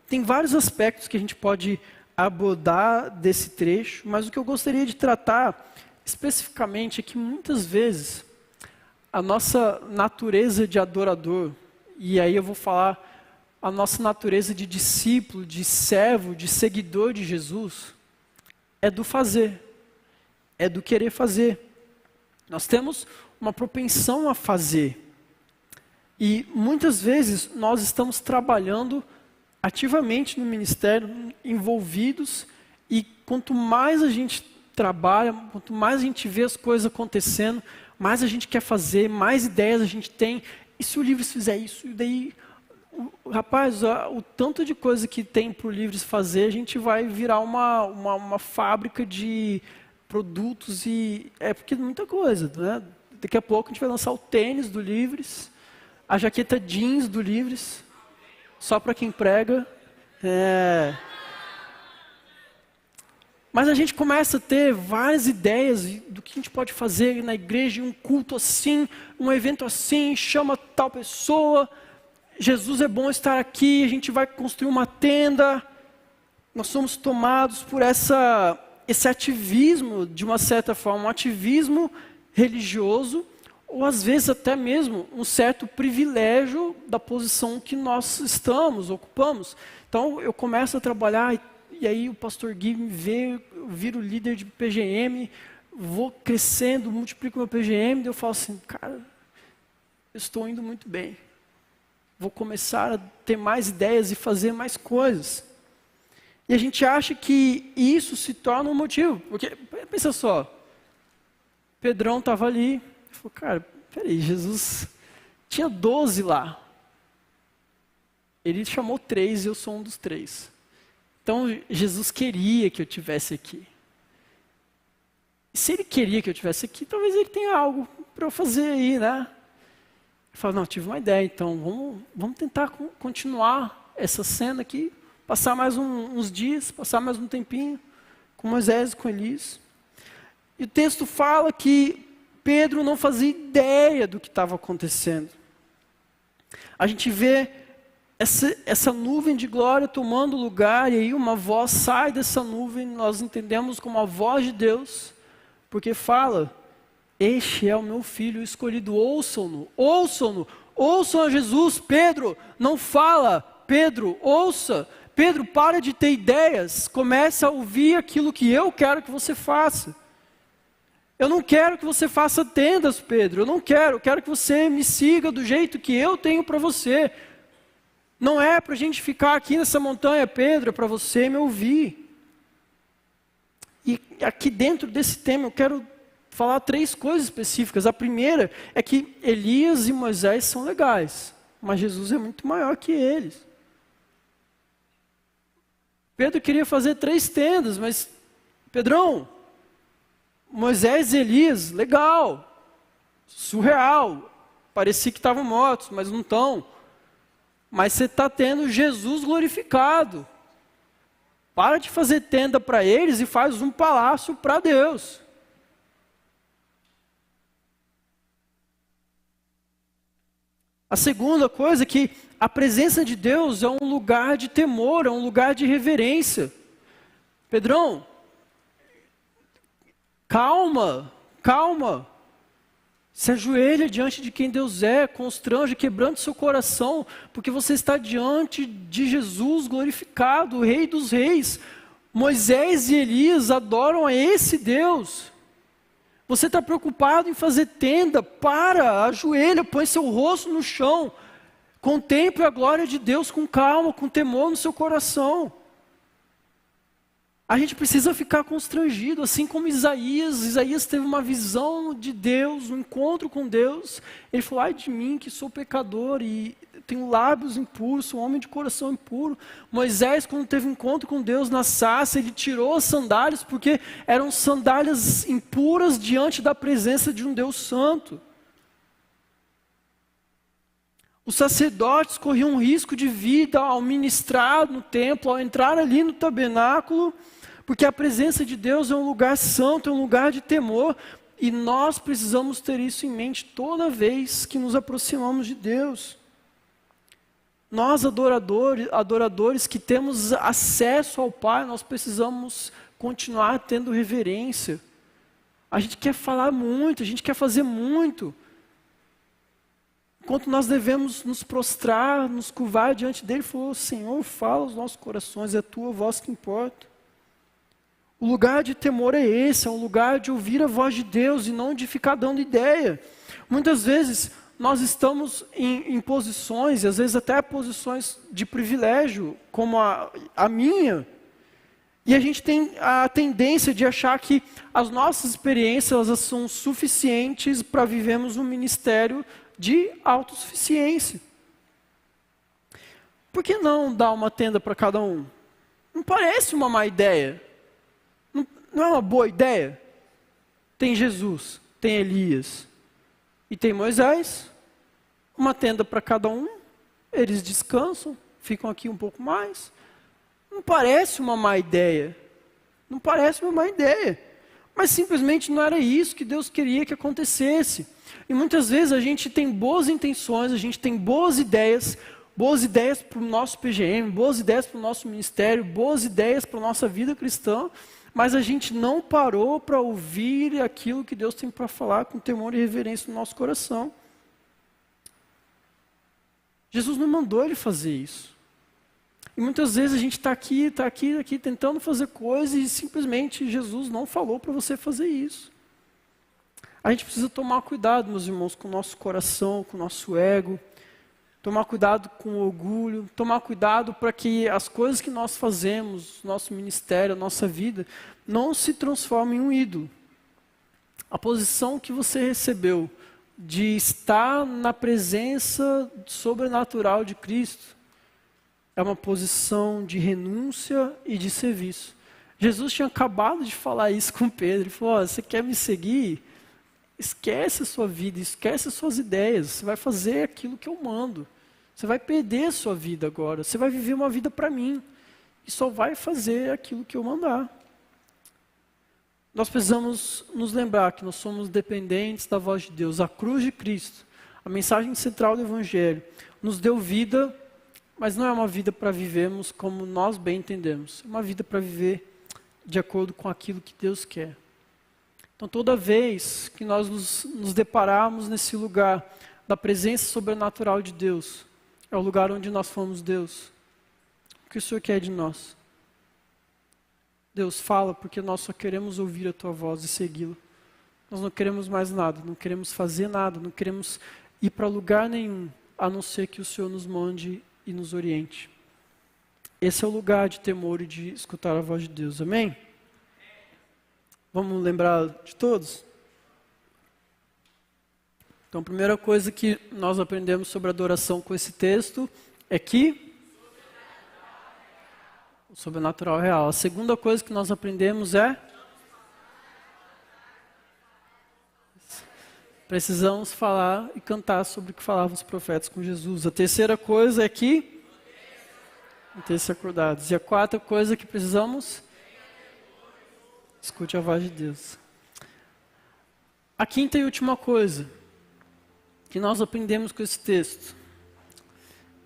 tem vários aspectos que a gente pode abordar desse trecho, mas o que eu gostaria de tratar especificamente é que muitas vezes a nossa natureza de adorador, e aí eu vou falar a nossa natureza de discípulo, de servo, de seguidor de Jesus, é do fazer, é do querer fazer. Nós temos uma propensão a fazer. E muitas vezes nós estamos trabalhando ativamente no ministério, envolvidos, e quanto mais a gente trabalha, quanto mais a gente vê as coisas acontecendo, mais a gente quer fazer, mais ideias a gente tem. E se o Livres fizer isso? E daí, rapaz, o tanto de coisa que tem para o Livres fazer, a gente vai virar uma fábrica de produtos, e é porque é muita coisa, né? Daqui a pouco a gente vai lançar o tênis do Livres, a jaqueta jeans do Livres, só para quem prega. Mas a gente começa a ter várias ideias do que a gente pode fazer na igreja, um culto assim, um evento assim, chama tal pessoa. Jesus é bom estar aqui, a gente vai construir uma tenda. Nós somos tomados por esse ativismo, de uma certa forma, um ativismo religioso, ou às vezes até mesmo um certo privilégio da posição que nós estamos, ocupamos. Então eu começo a trabalhar e aí o pastor Gui me vê, eu viro líder de PGM, vou crescendo, multiplico meu PGM, e eu falo assim, cara, eu estou indo muito bem. Vou começar a ter mais ideias e fazer mais coisas. E a gente acha que isso se torna um motivo. Porque, pensa só, Pedrão estava ali, ele falou, cara, peraí, Jesus tinha 12 lá. Ele chamou 3 e eu sou um dos 3. Então, Jesus queria que eu estivesse aqui. E se ele queria que eu estivesse aqui, talvez ele tenha algo para eu fazer aí, né? Eu falo, não, tive uma ideia, então vamos tentar continuar essa cena aqui, passar mais uns dias, passar mais um tempinho com Moisés e com Elias. E o texto fala que Pedro não fazia ideia do que estava acontecendo. A gente vê essa nuvem de glória tomando lugar, e aí uma voz sai dessa nuvem, nós entendemos como a voz de Deus, porque fala, este é o meu filho escolhido, ouçam-no, ouçam-no, ouçam a Jesus. Pedro, não fala, Pedro, ouça, Pedro, para de ter ideias, começa a ouvir aquilo que eu quero que você faça. Eu não quero que você faça tendas, Pedro, eu quero que você me siga do jeito que eu tenho para você. Não é para a gente ficar aqui nessa montanha, Pedro, é para você me ouvir. E aqui dentro desse tema eu quero falar 3 coisas específicas. A primeira é que Elias e Moisés são legais, mas Jesus é muito maior que eles. Pedro queria fazer 3 tendas, mas Pedrão, Moisés e Elias, legal, surreal, parecia que estavam mortos, mas não estão. Mas você está tendo Jesus glorificado. Para de fazer tenda para eles e faz um palácio para Deus. A segunda coisa é que a presença de Deus é um lugar de temor, é um lugar de reverência. Pedrão, calma, calma. Se ajoelha diante de quem Deus é, constrange, quebrando seu coração, porque você está diante de Jesus glorificado, o Rei dos Reis. Moisés e Elias adoram a esse Deus. Você está preocupado em fazer tenda? Para, ajoelha, põe seu rosto no chão. Contemple a glória de Deus com calma, com temor no seu coração. A gente precisa ficar constrangido, assim como Isaías teve uma visão de Deus, um encontro com Deus. Ele falou, ai de mim que sou pecador e tenho lábios impuros, sou um homem de coração impuro. Moisés, quando teve um encontro com Deus na sarça, ele tirou as sandálias, porque eram sandálias impuras diante da presença de um Deus santo. Os sacerdotes corriam um risco de vida ao ministrar no templo, ao entrar ali no tabernáculo, porque a presença de Deus é um lugar santo, é um lugar de temor, e nós precisamos ter isso em mente toda vez que nos aproximamos de Deus. Nós adoradores que temos acesso ao Pai, nós precisamos continuar tendo reverência. A gente quer falar muito, a gente quer fazer muito, enquanto nós devemos nos prostrar, nos curvar diante dele, falou, Senhor, fala aos nossos corações, é a tua voz que importa. O lugar de temor é esse, é um lugar de ouvir a voz de Deus e não de ficar dando ideia. Muitas vezes nós estamos em posições, e às vezes até posições de privilégio, como a minha, e a gente tem a tendência de achar que as nossas experiências elas são suficientes para vivermos um ministério de autossuficiência. Por que não dar uma tenda para cada um? Não parece uma má ideia? Não é uma boa ideia? Tem Jesus, tem Elias e tem Moisés, uma tenda para cada um, eles descansam, ficam aqui um pouco mais. Não parece uma má ideia, não parece uma má ideia, mas simplesmente não era isso que Deus queria que acontecesse. E muitas vezes a gente tem boas intenções, a gente tem boas ideias, boas ideias para o nosso PGM, boas ideias para o nosso ministério, boas ideias para a nossa vida cristã, mas a gente não parou para ouvir aquilo que Deus tem para falar com temor e reverência no nosso coração. Jesus não mandou ele fazer isso. E muitas vezes a gente está aqui, tentando fazer coisas e simplesmente Jesus não falou para você fazer isso. A gente precisa tomar cuidado, meus irmãos, com o nosso coração, com o nosso ego, tomar cuidado com o orgulho, tomar cuidado para que as coisas que nós fazemos, nosso ministério, a nossa vida, não se transformem em um ídolo. A posição que você recebeu de estar na presença sobrenatural de Cristo é uma posição de renúncia e de serviço. Jesus tinha acabado de falar isso com Pedro. Ele falou, você quer me seguir? Esquece a sua vida, esquece as suas ideias. Você vai fazer aquilo que eu mando. Você vai perder a sua vida agora. Você vai viver uma vida para mim. E só vai fazer aquilo que eu mandar. Nós precisamos nos lembrar que nós somos dependentes da voz de Deus. A cruz de Cristo, a mensagem central do Evangelho, nos deu vida, mas não é uma vida para vivermos como nós bem entendemos. É uma vida para viver de acordo com aquilo que Deus quer. Então, toda vez que nós nos depararmos nesse lugar da presença sobrenatural de Deus, é o lugar onde nós fomos Deus. O que o Senhor quer de nós? Deus, fala, porque nós só queremos ouvir a Tua voz e segui-la. Nós não queremos mais nada, não queremos fazer nada, não queremos ir para lugar nenhum, a não ser que o Senhor nos mande e nos oriente. Esse é o lugar de temor e de escutar a voz de Deus. Amém? Vamos lembrar de todos? Então, a primeira coisa que nós aprendemos sobre adoração com esse texto é que o sobrenatural é real. A segunda coisa que nós aprendemos é precisamos falar e cantar sobre o que falavam os profetas com Jesus. A terceira coisa é que manter-se acordados. E a quarta coisa que precisamos escute a voz de Deus. A quinta e última coisa que nós aprendemos com esse texto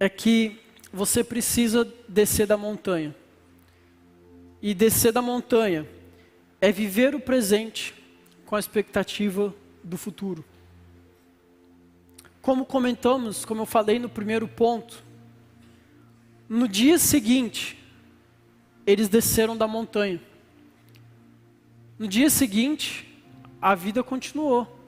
é que você precisa descer da montanha. E descer da montanha é viver o presente com a expectativa do futuro. Como comentamos, como eu falei no primeiro ponto, no dia seguinte, eles desceram da montanha. No dia seguinte, a vida continuou.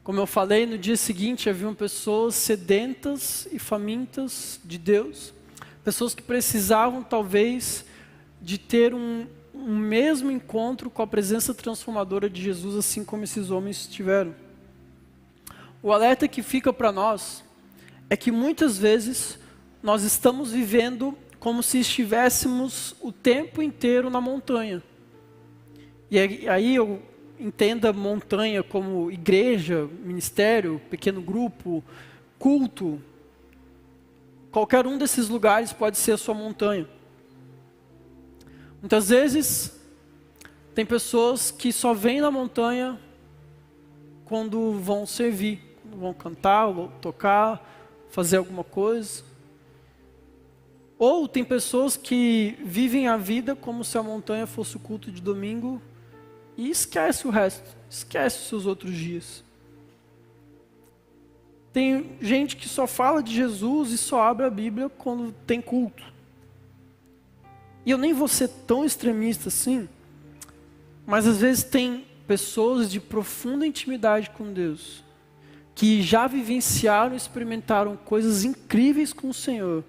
Como eu falei, no dia seguinte haviam pessoas sedentas e famintas de Deus. Pessoas que precisavam, talvez, de ter um mesmo encontro com a presença transformadora de Jesus, assim como esses homens tiveram. O alerta que fica para nós é que muitas vezes nós estamos vivendo como se estivéssemos o tempo inteiro na montanha. E aí eu entenda montanha como igreja, ministério, pequeno grupo, culto. Qualquer um desses lugares pode ser a sua montanha. Muitas vezes tem pessoas que só vêm na montanha quando vão servir, quando vão cantar, ou tocar, fazer alguma coisa. Ou tem pessoas que vivem a vida como se a montanha fosse o culto de domingo e esquece o resto, esquece os seus outros dias. Tem gente que só fala de Jesus e só abre a Bíblia quando tem culto. E eu nem vou ser tão extremista assim, mas às vezes tem pessoas de profunda intimidade com Deus, que já vivenciaram e experimentaram coisas incríveis com o Senhor,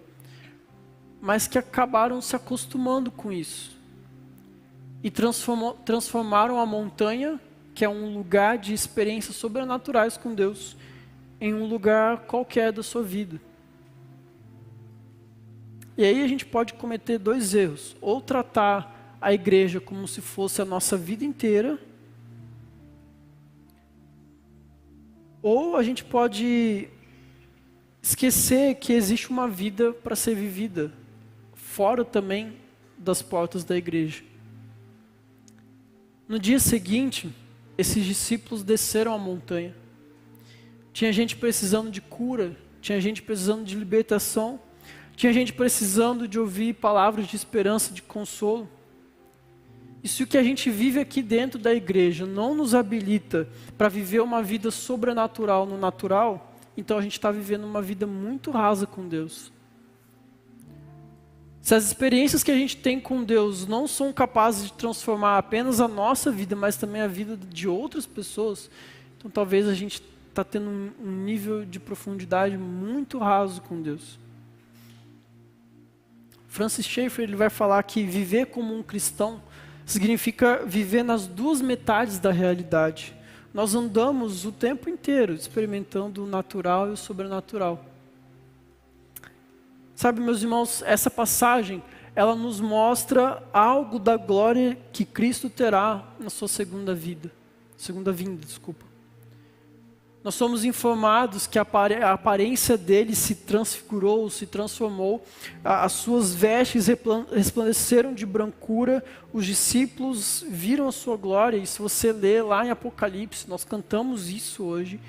mas que acabaram se acostumando com isso. E transformaram a montanha, que é um lugar de experiências sobrenaturais com Deus, em um lugar qualquer da sua vida. E aí a gente pode cometer dois erros. Ou tratar a igreja como se fosse a nossa vida inteira, ou a gente pode esquecer que existe uma vida para ser vivida, fora também das portas da igreja. No dia seguinte, esses discípulos desceram a montanha. Tinha gente precisando de cura, tinha gente precisando de libertação, tinha gente precisando de ouvir palavras de esperança, de consolo. E se o que a gente vive aqui dentro da igreja não nos habilita para viver uma vida sobrenatural no natural, então a gente está vivendo uma vida muito rasa com Deus. Se as experiências que a gente tem com Deus não são capazes de transformar apenas a nossa vida, mas também a vida de outras pessoas, então talvez a gente está tendo um nível de profundidade muito raso com Deus. Francis Schaeffer ele vai falar que viver como um cristão significa viver nas duas metades da realidade. Nós andamos o tempo inteiro experimentando o natural e o sobrenatural. Sabe, meus irmãos, essa passagem, ela nos mostra algo da glória que Cristo terá na sua segunda vinda. Nós somos informados que a aparência dele se transfigurou, se transformou, as suas vestes resplandeceram de brancura, os discípulos viram a sua glória, e se você ler lá em Apocalipse, nós cantamos isso hoje,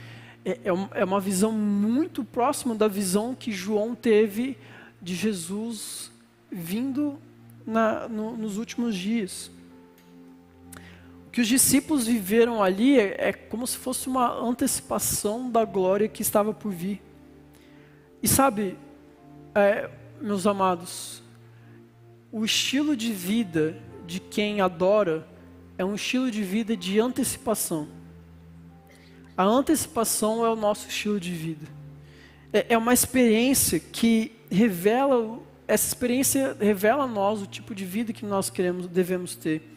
é uma visão muito próxima da visão que João teve de Jesus vindo nos últimos dias. O que os discípulos viveram ali é como se fosse uma antecipação da glória que estava por vir. E sabe, meus amados, o estilo de vida de quem adora é um estilo de vida de antecipação. A antecipação é o nosso estilo de vida. É uma experiência que essa experiência revela a nós o tipo de vida que nós devemos ter.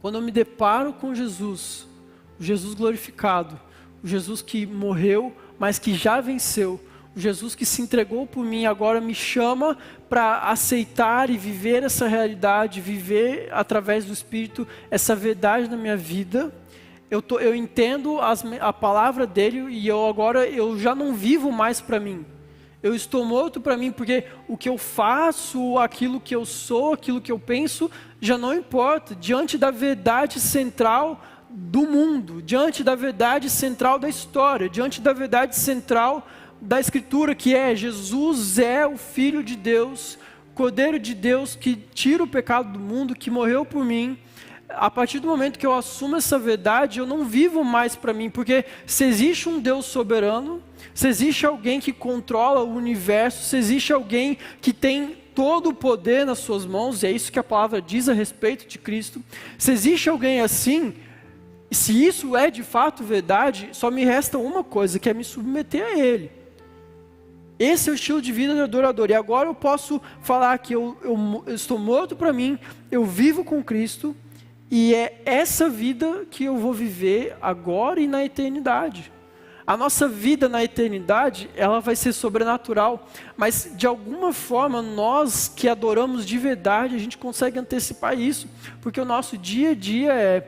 Quando eu me deparo com Jesus, o Jesus glorificado, o Jesus que morreu, mas que já venceu, o Jesus que se entregou por mim, agora me chama para aceitar e viver essa realidade, viver através do Espírito essa verdade na minha vida. Eu entendo a palavra dele e eu já não vivo mais para mim. Eu estou morto para mim, porque o que eu faço, aquilo que eu sou, aquilo que eu penso, já não importa. Diante da verdade central do mundo, diante da verdade central da história, diante da verdade central da Escritura, que é Jesus é o Filho de Deus, Cordeiro de Deus, que tira o pecado do mundo, que morreu por mim. A partir do momento que eu assumo essa verdade, eu não vivo mais para mim, porque se existe um Deus soberano, se existe alguém que controla o universo, se existe alguém que tem todo o poder nas suas mãos, e é isso que a palavra diz a respeito de Cristo, se existe alguém assim, se isso é de fato verdade, só me resta uma coisa, que é me submeter a Ele. Esse é o estilo de vida do adorador, e agora eu posso falar que eu estou morto para mim, eu vivo com Cristo, e é essa vida que eu vou viver agora e na eternidade. A nossa vida na eternidade, ela vai ser sobrenatural, mas de alguma forma nós que adoramos de verdade, a gente consegue antecipar isso, porque o nosso dia a dia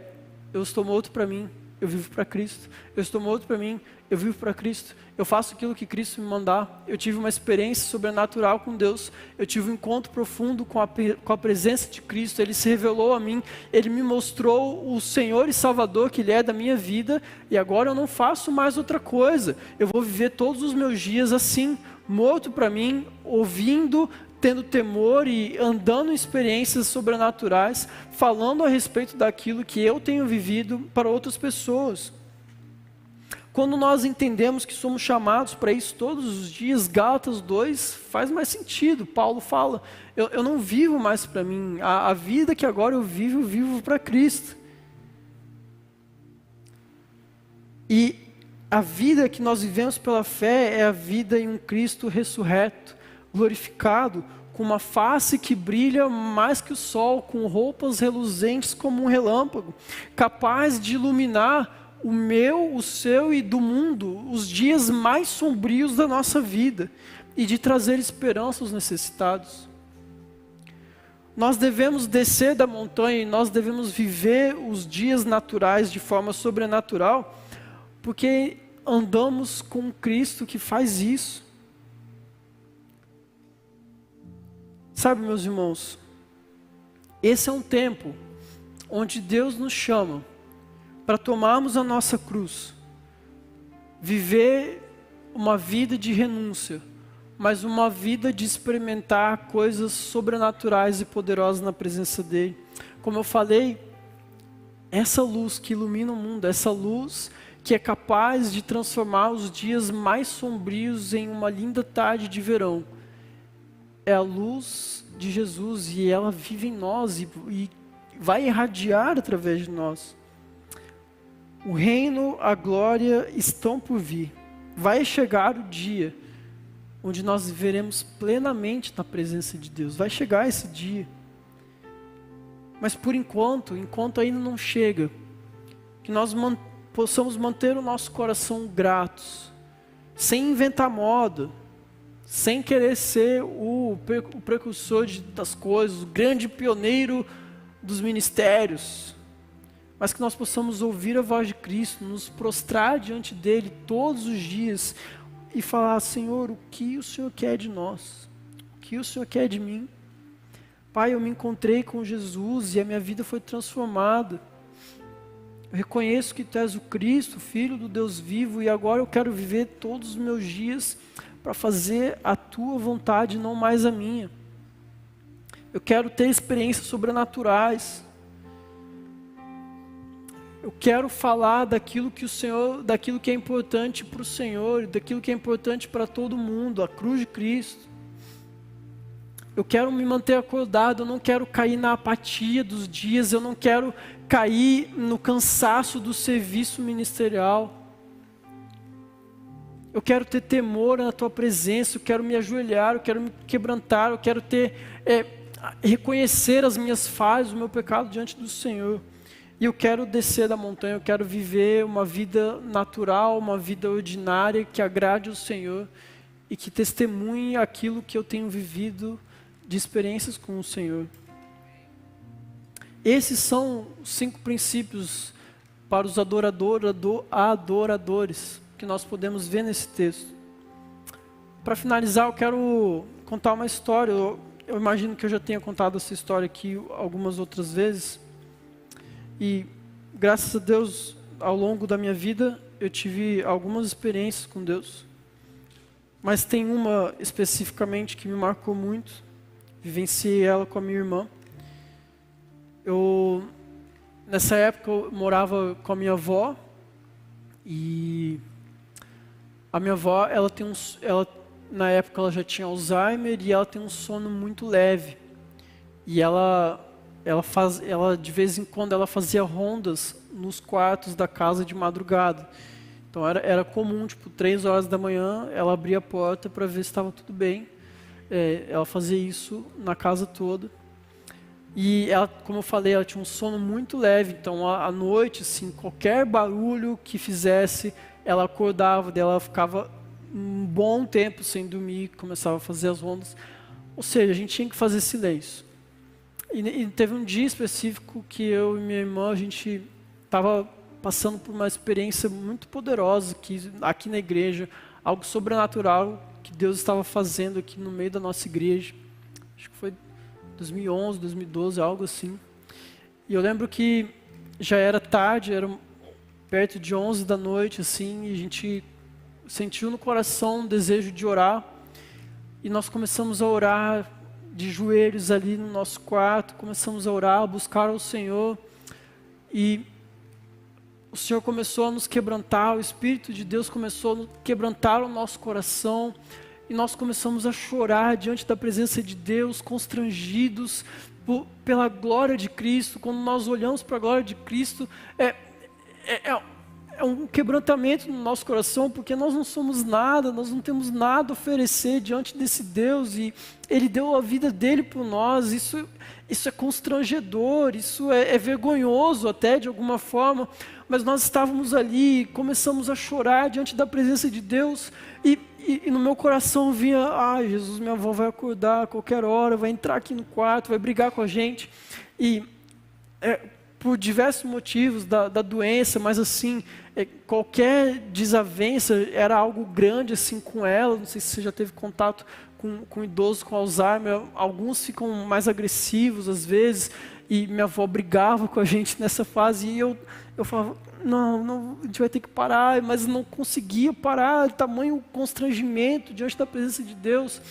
eu estou morto para mim, eu vivo para Cristo. Eu estou morto para mim, eu vivo para Cristo. Eu faço aquilo que Cristo me mandar. Eu tive uma experiência sobrenatural com Deus. Eu tive um encontro profundo com a presença de Cristo. Ele se revelou a mim. Ele me mostrou o Senhor e Salvador que Ele é da minha vida. E agora eu não faço mais outra coisa. Eu vou viver todos os meus dias assim, morto para mim, ouvindo, tendo temor e andando em experiências sobrenaturais, falando a respeito daquilo que eu tenho vivido para outras pessoas. Quando nós entendemos que somos chamados para isso todos os dias, Gálatas 2 faz mais sentido. Paulo fala, eu não vivo mais para mim, a vida que agora eu vivo para Cristo. E a vida que nós vivemos pela fé é a vida em um Cristo ressurreto, glorificado, com uma face que brilha mais que o sol, com roupas reluzentes como um relâmpago, capaz de iluminar o meu, o seu e do mundo, os dias mais sombrios da nossa vida, e de trazer esperança aos necessitados. Nós devemos descer da montanha e nós devemos viver os dias naturais de forma sobrenatural, porque andamos com Cristo que faz isso. Sabe, meus irmãos, esse é um tempo onde Deus nos chama para tomarmos a nossa cruz, viver uma vida de renúncia, mas uma vida de experimentar coisas sobrenaturais e poderosas na presença dele. Como eu falei, essa luz que ilumina o mundo, essa luz que é capaz de transformar os dias mais sombrios em uma linda tarde de verão, é a luz de Jesus, e ela vive em nós e vai irradiar através de nós. O reino, a glória estão por vir. Vai chegar o dia onde nós viveremos plenamente na presença de Deus. Vai chegar esse dia. Mas por enquanto ainda não chega, que nós possamos manter o nosso coração gratos, sem inventar moda, sem querer ser o precursor das coisas, o grande pioneiro dos ministérios, mas que nós possamos ouvir a voz de Cristo, nos prostrar diante dele todos os dias e falar: Senhor, o que o Senhor quer de nós? O que o Senhor quer de mim? Pai, eu me encontrei com Jesus e a minha vida foi transformada. Eu reconheço que Tu és o Cristo, Filho do Deus vivo, e agora eu quero viver todos os meus dias para fazer a Tua vontade, não mais a minha. Eu quero ter experiências sobrenaturais. Eu quero falar daquilo que daquilo que é importante para o Senhor, daquilo que é importante para todo mundo, a cruz de Cristo. Eu quero me manter acordado, eu não quero cair na apatia dos dias, eu não quero cair no cansaço do serviço ministerial. Eu quero ter temor na Tua presença, eu quero me ajoelhar, eu quero me quebrantar, eu quero reconhecer as minhas falhas, o meu pecado diante do Senhor. E eu quero descer da montanha, eu quero viver uma vida natural, uma vida ordinária, que agrade ao Senhor e que testemunhe aquilo que eu tenho vivido de experiências com o Senhor. Esses são os 5 princípios para os adoradores que nós podemos ver nesse texto. Para finalizar, eu quero contar uma história. Eu imagino que eu já tenha contado essa história aqui algumas outras vezes. E graças a Deus, ao longo da minha vida, eu tive algumas experiências com Deus. Mas tem uma especificamente que me marcou muito. Vivenciei ela com a minha irmã. Nessa época, eu morava com a minha avó. E a minha avó, na época, ela já tinha Alzheimer e ela tem um sono muito leve. E ela de vez em quando ela fazia rondas nos quartos da casa de madrugada. Então era comum, 3 horas da manhã, ela abria a porta para ver se estava tudo bem. Ela fazia isso na casa toda. E ela, como eu falei, ela tinha um sono muito leve. Então à noite, assim, qualquer barulho que fizesse, ela acordava, ela ficava um bom tempo sem dormir, começava a fazer as rondas. Ou seja, a gente tinha que fazer silêncio. E teve um dia específico que eu e minha irmã, a gente estava passando por uma experiência muito poderosa aqui na igreja, algo sobrenatural que Deus estava fazendo aqui no meio da nossa igreja. Acho que foi 2011, 2012, algo assim. E eu lembro que já era tarde, era perto de 11 da noite, assim, e a gente sentiu no coração um desejo de orar. E nós começamos a orar de joelhos ali no nosso quarto, começamos a orar, a buscar ao Senhor, e o Senhor começou a nos quebrantar, o Espírito de Deus começou a quebrantar o nosso coração, e nós começamos a chorar diante da presença de Deus, constrangidos pela glória de Cristo. Quando nós olhamos para a glória de Cristo, é um quebrantamento no nosso coração, porque nós não somos nada, nós não temos nada a oferecer diante desse Deus, e Ele deu a vida dele por nós. Isso é constrangedor, isso é vergonhoso até de alguma forma, mas nós estávamos ali, começamos a chorar diante da presença de Deus, e no meu coração vinha: Jesus, minha avó vai acordar a qualquer hora, vai entrar aqui no quarto, vai brigar com a gente, e por diversos motivos da doença, mas assim, qualquer desavença era algo grande assim com ela. Não sei se você já teve contato com idosos com Alzheimer, alguns ficam mais agressivos às vezes, e minha avó brigava com a gente nessa fase, e eu falava, não, a gente vai ter que parar, mas não conseguia parar, tamanho constrangimento diante da presença de Deus.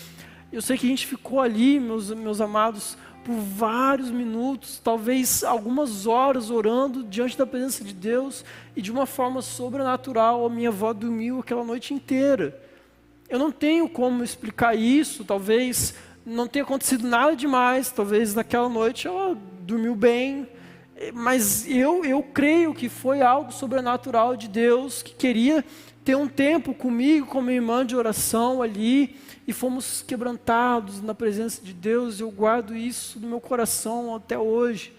Eu sei que a gente ficou ali, meus amados, por vários minutos, talvez algumas horas orando diante da presença de Deus, e de uma forma sobrenatural, a minha avó dormiu aquela noite inteira. Eu não tenho como explicar isso, talvez não tenha acontecido nada demais, talvez naquela noite ela dormiu bem, mas eu creio que foi algo sobrenatural de Deus, que queria ter um tempo comigo, com minha irmã de oração ali, e fomos quebrantados na presença de Deus. Eu guardo isso no meu coração até hoje,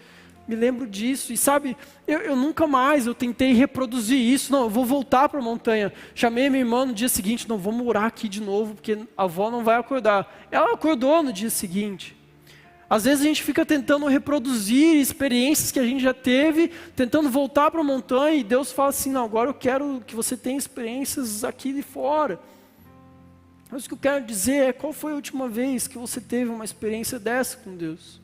me lembro disso, e sabe, eu nunca mais, eu tentei reproduzir isso, não, eu vou voltar para a montanha, chamei minha irmã no dia seguinte, não, vamos orar aqui de novo, porque a avó não vai acordar. Ela acordou no dia seguinte. Às vezes a gente fica tentando reproduzir experiências que a gente já teve, tentando voltar para a montanha, e Deus fala assim, não, agora eu quero que você tenha experiências aqui de fora. Mas o que eu quero dizer é, qual foi a última vez que você teve uma experiência dessa com Deus?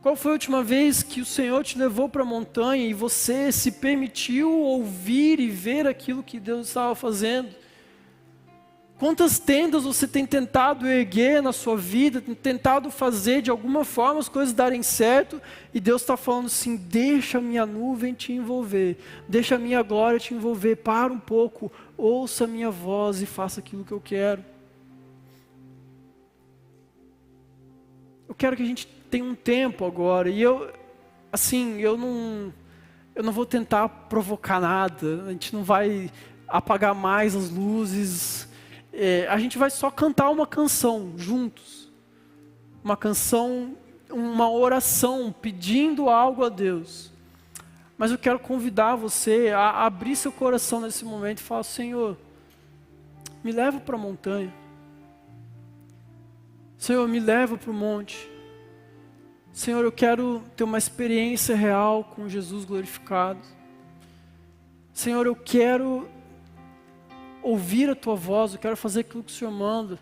Qual foi a última vez que o Senhor te levou para a montanha e você se permitiu ouvir e ver aquilo que Deus estava fazendo? Quantas tendas você tem tentado erguer na sua vida, tem tentado fazer de alguma forma as coisas darem certo, e Deus está falando assim, deixa a minha nuvem te envolver, deixa a minha glória te envolver, para um pouco, ouça a minha voz e faça aquilo que eu quero. Eu quero que a gente tenha um tempo agora, e eu não vou tentar provocar nada, a gente não vai apagar mais as luzes, a gente vai só cantar uma canção juntos, uma canção, uma oração, pedindo algo a Deus. Mas eu quero convidar você a abrir seu coração nesse momento e falar, Senhor, me leva para a montanha. Senhor, me leva para o monte. Senhor, eu quero ter uma experiência real com Jesus glorificado. Senhor, eu quero ouvir a Tua voz, eu quero fazer aquilo que o Senhor manda.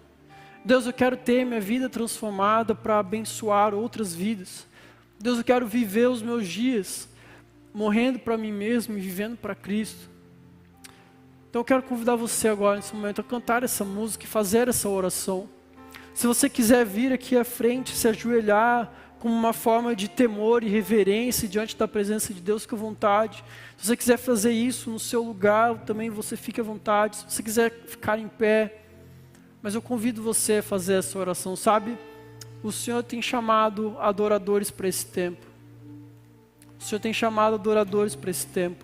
Deus, eu quero ter minha vida transformada para abençoar outras vidas. Deus, eu quero viver os meus dias morrendo para mim mesmo e vivendo para Cristo. Então eu quero convidar você agora, nesse momento, a cantar essa música e fazer essa oração. Se você quiser vir aqui à frente, se ajoelhar como uma forma de temor e reverência diante da presença de Deus, fique à vontade. Se você quiser fazer isso no seu lugar, também você fique à vontade. Se você quiser ficar em pé, mas eu convido você a fazer essa oração, sabe? O Senhor tem chamado adoradores para esse tempo. O Senhor tem chamado adoradores para esse tempo.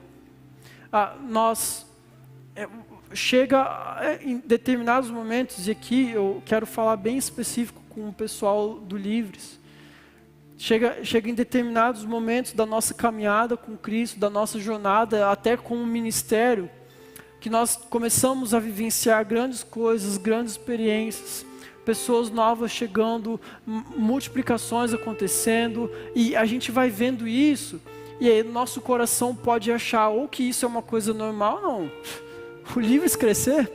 Chega em determinados momentos, e aqui eu quero falar bem específico com o pessoal do Livres. Chega em determinados momentos da nossa caminhada com Cristo, da nossa jornada, até com o ministério, que nós começamos a vivenciar grandes coisas, grandes experiências, pessoas novas chegando, multiplicações acontecendo, e a gente vai vendo isso, e aí nosso coração pode achar ou que isso é uma coisa normal, não. O Livres crescer,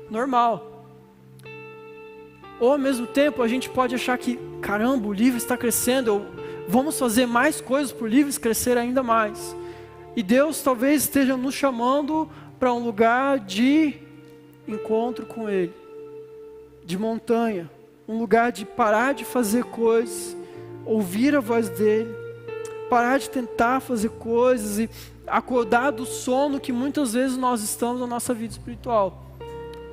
normal. Ou ao mesmo tempo a gente pode achar que, caramba, o Livres está crescendo, vamos fazer mais coisas para o Livres crescer ainda mais. E Deus talvez esteja nos chamando para um lugar de encontro com Ele, de montanha, um lugar de parar de fazer coisas, ouvir a voz dEle, parar de tentar fazer coisas e acordar do sono que muitas vezes nós estamos na nossa vida espiritual.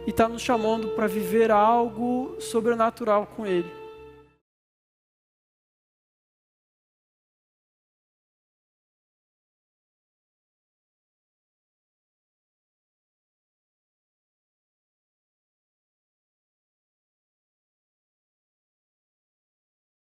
E está nos chamando para viver algo sobrenatural com Ele.